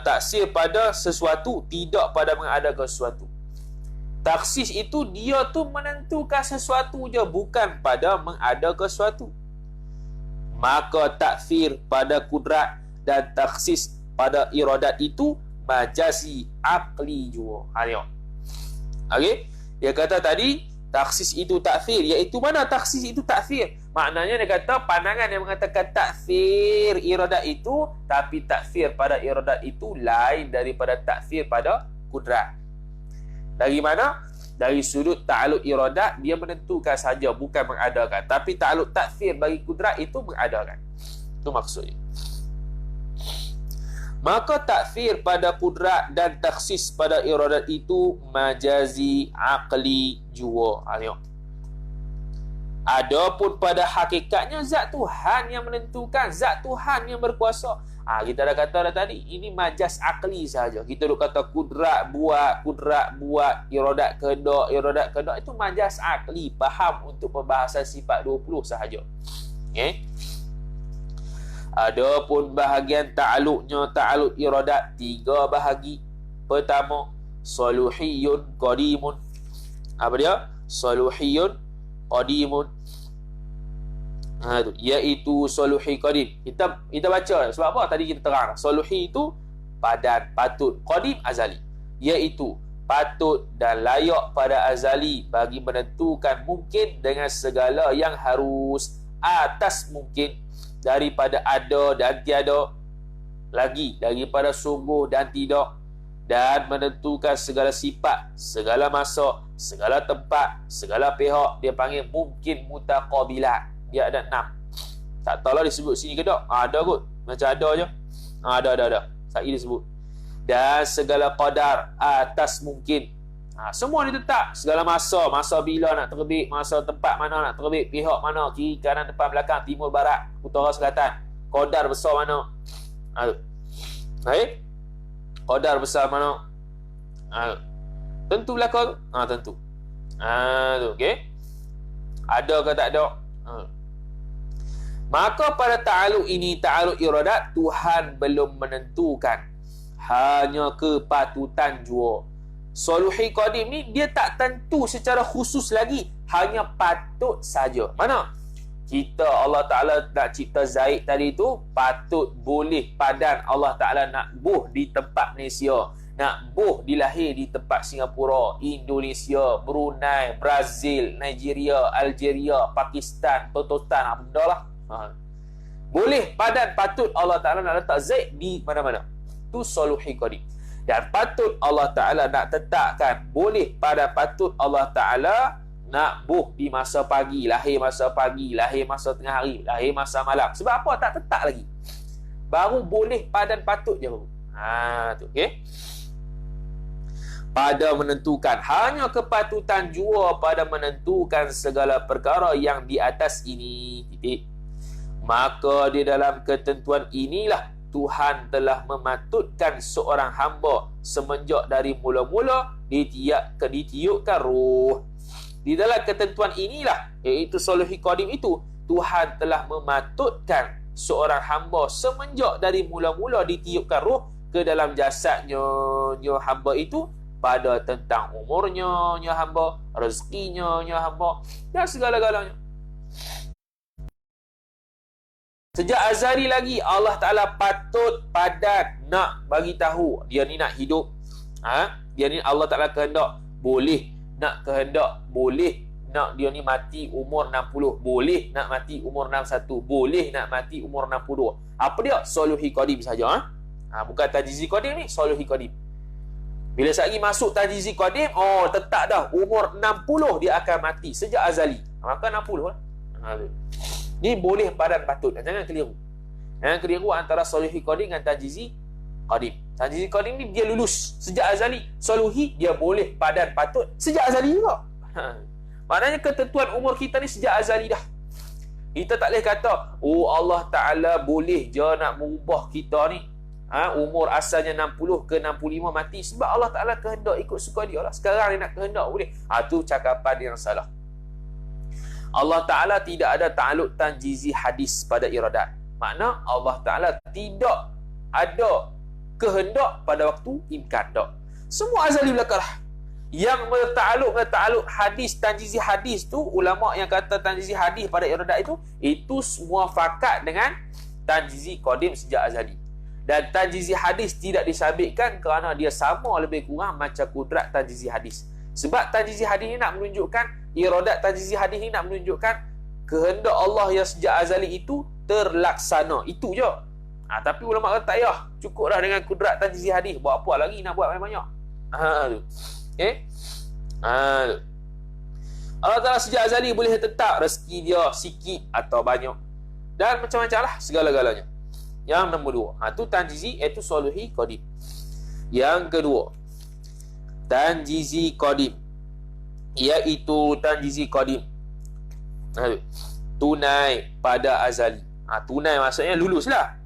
Taksir pada sesuatu, tidak pada mengadakan sesuatu. Taksis itu dia tu menentukan sesuatu je, bukan pada mengadakan sesuatu. Maka takfir pada kudrat dan taksis pada iradat itu majazi aqli juga. Okey, dia kata tadi taksis itu takfir, iaitu mana taksis itu takfir? Maknanya dia kata pandangan yang mengatakan takfir iradat itu, tapi takfir pada iradat itu lain daripada takfir pada kudrat. Dari mana? Dari sudut ta'alluq iradat, dia menentukan saja, bukan mengadakan. Tapi ta'alluq takfir bagi kudrat itu mengadakan. Itu maksudnya. Maka takfir pada kudrat dan takhsis pada iradat itu majazi aqli jua. Tengok. Adapun pada hakikatnya zat Tuhan yang menentukan, zat Tuhan yang berkuasa. Kita dah kata dah tadi, ini majas akli saja. Kita duk kata kudrat buat, iradat kehendak, itu majas akli, faham untuk pembahasan sifat 20 sahaja. Okay? Adapun bahagian ta'aluk iradat 3 bahagi. Pertama, saluhiyun qadimun. Apa dia? Saluhiyun qadimun, iaitu saluhi qadim. Kita baca sebab apa tadi kita terang. Saluhi itu padan, patut, qadim azali, iaitu patut dan layak pada azali bagi menentukan mungkin dengan segala yang harus, atas mungkin, daripada ada dan tiada, lagi daripada sungguh dan tidak, dan menentukan segala sifat, segala masa, segala tempat, segala pihak. Dia panggil mungkin mutaqabilat. Dia ada 6. Tak tahulah disebut sini ke tak? Ada kot. Macam ada je. Ada. Saya disebut. Dan segala qadar atas mungkin. Semua ni tetap. Segala masa bila nak terbit, masa tempat mana nak terbit, pihak mana, kiri, kanan, depan, belakang, timur, barat, utara, selatan. Qadar besar mana. Baik? Qadar besar mana? Tentu belakang. Tentu. Tu, okey. Ada ke tak ada? Maka pada ta'aluk ini, ta'aluk iradat, Tuhan belum menentukan, hanya kepatutan jua. Saluhi qadim ni dia tak tentu secara khusus lagi, hanya patut saja. Mana? Kita, Allah Ta'ala nak cipta Zaid tadi tu, patut boleh padan Allah Ta'ala nak buh di tempat Malaysia, nak buh dilahir di tempat Singapura, Indonesia, Brunei, Brazil, Nigeria, Algeria, Pakistan, Tototan, apa benda lah. Boleh padan, patut Allah Ta'ala nak letak Zaid di mana-mana. Tu saluhi qadim. Dan patut Allah Ta'ala nak tetapkan, boleh padan, patut Allah Ta'ala nak buh di masa pagi, lahir masa pagi, lahir masa tengah hari, lahir masa malam. Sebab apa? Tak tetap lagi. Baru boleh padan patut je baru. Tu, okey. Pada menentukan, hanya kepatutan jua pada menentukan segala perkara yang di atas ini. Titik. Maka di dalam ketentuan inilah Tuhan telah mematutkan seorang hamba semenjak dari mula-mula ditiupkan ruh. Di dalam ketentuan inilah, iaitu saluhi qadim itu, Tuhan telah mematutkan seorang hamba semenjak dari mula-mula ditiupkan ruh ke dalam jasadnya hamba itu, pada tentang umurnya hamba, rezekinya hamba, dan segala-galanya. Sejak azali lagi Allah Ta'ala patut padan nak bagi tahu dia ni nak hidup. Dia ni Allah Ta'ala kehendak boleh nak kehendak, boleh nak dia ni mati umur 60, boleh nak mati umur 61, boleh nak mati umur 62. Apa dia? Saluhi qadim saja. Bukan tajizi qadim ni, saluhi qadim. Bila sekali masuk tajizi qadim, tetap dah umur 60 dia akan mati sejak azali. Maka 60 lah. Ni boleh padan patut. Jangan keliru. Jangan keliru antara saluhi qadim dengan tajizi qadim. Tajizi qadim ni dia lulus sejak azali. Saluhi dia boleh padan patut sejak azali juga. Maknanya ketentuan umur kita ni sejak azali dah. Kita tak boleh kata, Allah Ta'ala boleh je nak mengubah kita ni. Umur asalnya 60 ke 65 mati. Sebab Allah Ta'ala kehendak ikut suka dia lah. Sekarang dia nak kehendak boleh. Tu cakapan yang salah. Allah Ta'ala tidak ada ta'aluk tanjizi hadis pada iradat. Makna Allah Ta'ala tidak ada kehendak pada waktu imkan. Tak. Semua azali belakang lah. Yang berta'aluk hadis, tanjizi hadis tu, ulama' yang kata tanjizi hadis pada iradat itu semua fakat dengan tanjizi qadim sejak azali. Dan tanjizi hadis tidak disabitkan kerana dia sama lebih kurang macam kudrat tanjizi hadis. Sebab tanjizi hadis ni nak menunjukkan, iradat tanjizi hadis ni nak menunjukkan kehendak Allah yang sejak azali itu terlaksana. Itu je. Tapi ulama kata tak payah, cukup dah dengan kudrat tanjizi hadis. Buat apa lagi nak buat banyak-banyak. Okay? Allah Ta'ala sejak azali boleh tetap rezeki dia sikit atau banyak. Dan macam-macam lah segala-galanya. Yang nombor 2. Tu tanjizi iaitu soluhi qadim. Yang kedua, tanjizi qadim, iaitu tanjizi qadim tunai pada azali. Tunai maksudnya luluslah.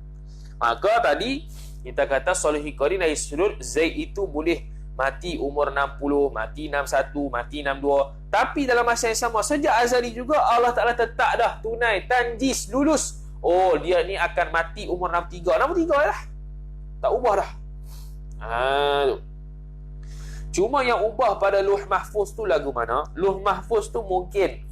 Maka tadi kita kata soluhi qadim dari sudut Zaid itu boleh mati umur 60, mati 61, mati 62. Tapi dalam masa yang sama, sejak azali juga Allah Ta'ala tetap dah tunai, tanjis, lulus. Oh, dia ni akan mati umur 63. 63 lah. Tak ubah dah. Cuma yang ubah pada Luh Mahfuz tu lagu mana? Luh Mahfuz tu mungkin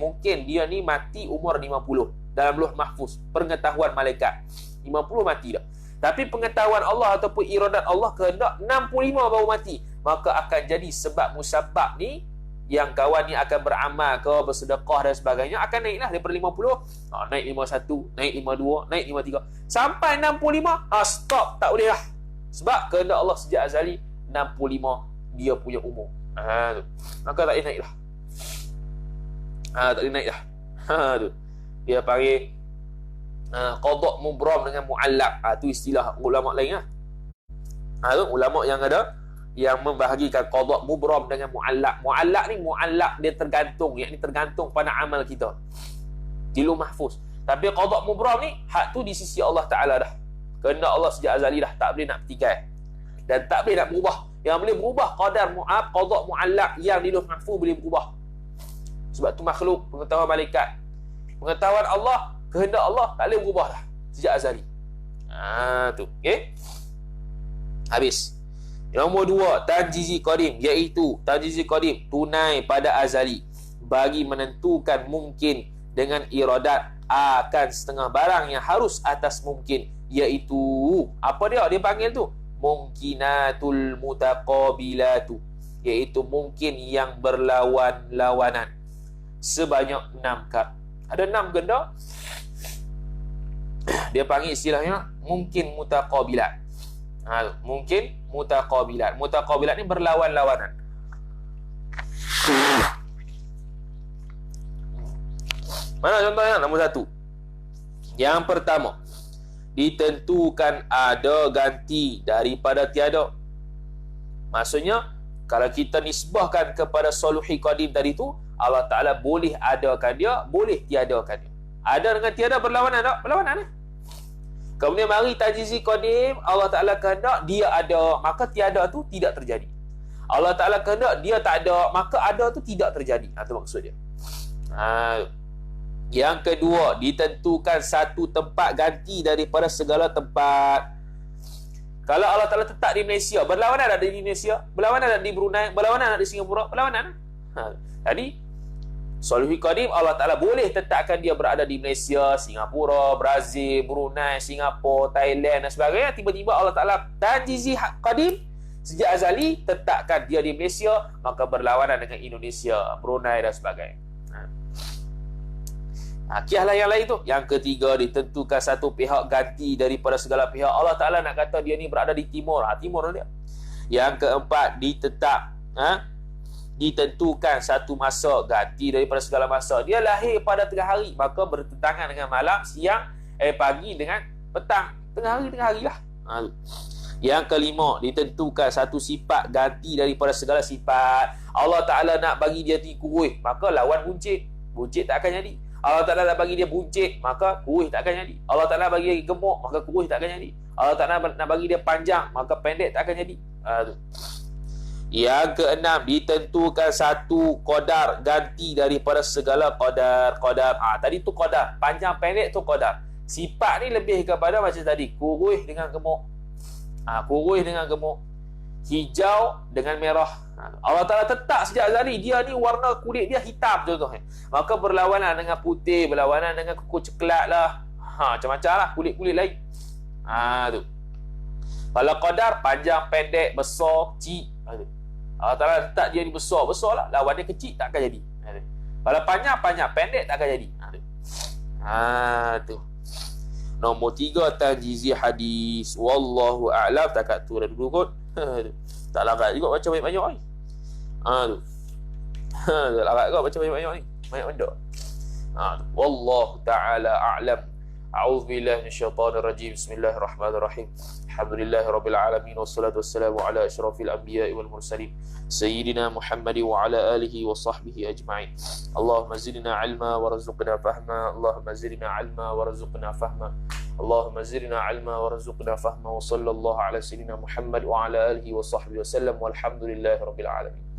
mungkin dia ni mati umur 50 dalam Luh Mahfuz, pengetahuan malaikat 50 mati dah. Tapi pengetahuan Allah ataupun iradat Allah kehendak 65 baru mati. Maka akan jadi sebab musabab ni, yang kawan ni akan beramal ke, bersedekah dan sebagainya, akan naiklah daripada 50, naik 51, naik 52, naik 53, sampai 65, stop, tak boleh lah. Sebab kehendak Allah sejak azali 65 dia punya umur. Maka tak boleh naik lah. Tak boleh naik dah. Tu dia panggil qada mubram dengan muallaq. Tu istilah ulama lain lah. Tu ulama yang ada yang membahagikan qada mubram dengan muallaq. Muallaq ni, muallaq dia tergantung, yakni tergantung pada amal kita di Luh Mahfuz. Tapi qada mubram ni hak tu di sisi Allah Taala dah. Kehendak Allah sejak azali dah, tak boleh nak petikai dan tak boleh nak berubah. Yang boleh berubah qadar qada muallaq yang di Luh Mahfuz boleh berubah. Sebab tu makhluk, pengetahuan malaikat, pengetahuan Allah, kehendak Allah tak boleh berubah dah sejak azali. Tu. Okey. Habis. Yang nombor 2, tanjizi qadim, iaitu tanjizi qadim tunai pada azali bagi menentukan mungkin dengan iradat akan setengah barang yang harus atas mungkin, iaitu apa dia? Dia panggil tu mungkinatul mutaqabilatu, iaitu mungkin yang berlawan-lawanan. Sebanyak 6 kad. Ada 6 genda. Dia panggil istilahnya mungkin mutaqabilat. Mungkin mutaqabilat. Mutaqabilat ni berlawan-lawanan. Mana contohnya? Nombor 1. Yang pertama, ditentukan ada ganti daripada tiada. Maksudnya, kalau kita nisbahkan kepada soluhi qadim tadi tu, Allah Ta'ala boleh adakan dia, boleh tiadakan dia. Ada dengan tiada berlawanan tak? Berlawanan. Kemudian mari tanjizi qadim, Allah Ta'ala kehendak dia ada, maka tiada tu tidak terjadi. Allah Ta'ala kehendak dia tak ada, maka ada tu tidak terjadi. Itu maksud dia. Yang kedua, ditentukan satu tempat ganti daripada segala tempat. Kalau Allah Ta'ala tetap di Malaysia, berlawanan ada di Indonesia, berlawanan ada di Brunei, berlawanan ada di Singapura, berlawanan. Jadi soluhi qadim, Allah Ta'ala boleh tetapkan dia berada di Malaysia, Singapura, Brazil, Brunei, Singapura, Thailand dan sebagainya. Tiba-tiba Allah Ta'ala tanjizi qadim sejak azali tetapkan dia di Malaysia, maka berlawanan dengan Indonesia, Brunei dan sebagainya. Kiahlah yang lain tu. Yang ketiga, ditentukan satu pihak ganti daripada segala pihak. Allah Ta'ala nak kata dia ni berada di timur, timur dia. Yang keempat, ditentukan satu masa ganti daripada segala masa. Dia lahir pada tengah hari, maka bertentangan dengan malam, siang, pagi dengan petang. Tengah hari lah. Yang kelima, ditentukan satu sifat ganti daripada segala sifat. Allah Ta'ala nak bagi dia kurus, maka lawan buncit. Buncit tak akan jadi. Allah Ta'ala nak bagi dia buncit, maka kurus tak akan jadi. Allah Ta'ala bagi dia gemuk, maka kurus tak akan jadi. Allah Ta'ala nak bagi dia panjang, maka pendek tak akan jadi. Yang keenam, ditentukan satu qadar ganti daripada segala qadar. Tadi tu qadar, panjang pendek tu qadar. Sifat ni lebih kepada macam tadi, kurus dengan gemuk. Kurus dengan gemuk, hijau dengan merah. Allah Ta'ala tetap sejak azali dia ni warna kulit dia hitam contohnya, maka berlawanan dengan putih, berlawanan dengan kuku coklat lah. Macam-macam lah kulit-kulit lain. Tu. Kalau qadar, panjang pendek, besar, kecil. Allah Ta'ala letak dia ni besar lah, lawan dia kecil tak akan jadi. Kalau panjang, pendek tak akan jadi. Tu. Nombor 3, tanjizi hadis. Wallahu a'lam. Takat tu dah dulu kot. Tak larat juga baca banyak-banyak ni. Tu. Tak larat juga baca banyak-banyak ni. Banyak benda. Wallahu ta'ala a'lam. A'udzu billahi minasyaitonir rajim. Bismillahirrahmanirrahim. Alhamdulillahi rabbil alamin wassalatu wassalamu ala asyrafil anbiya'i wal mursalin sayyidina Muhammad wa ala alihi wa sahbihi ajma'in. Allahumma zidna 'ilma warzuqna fahma. Allahumma zidna 'ilma warzuqna fahma. Allahumma zidna 'ilma warzuqna fahma. Wa sallallahu ala sayyidina Muhammad wa ala alihi wa sahbihi wasallam. Walhamdulillahi rabbil alamin.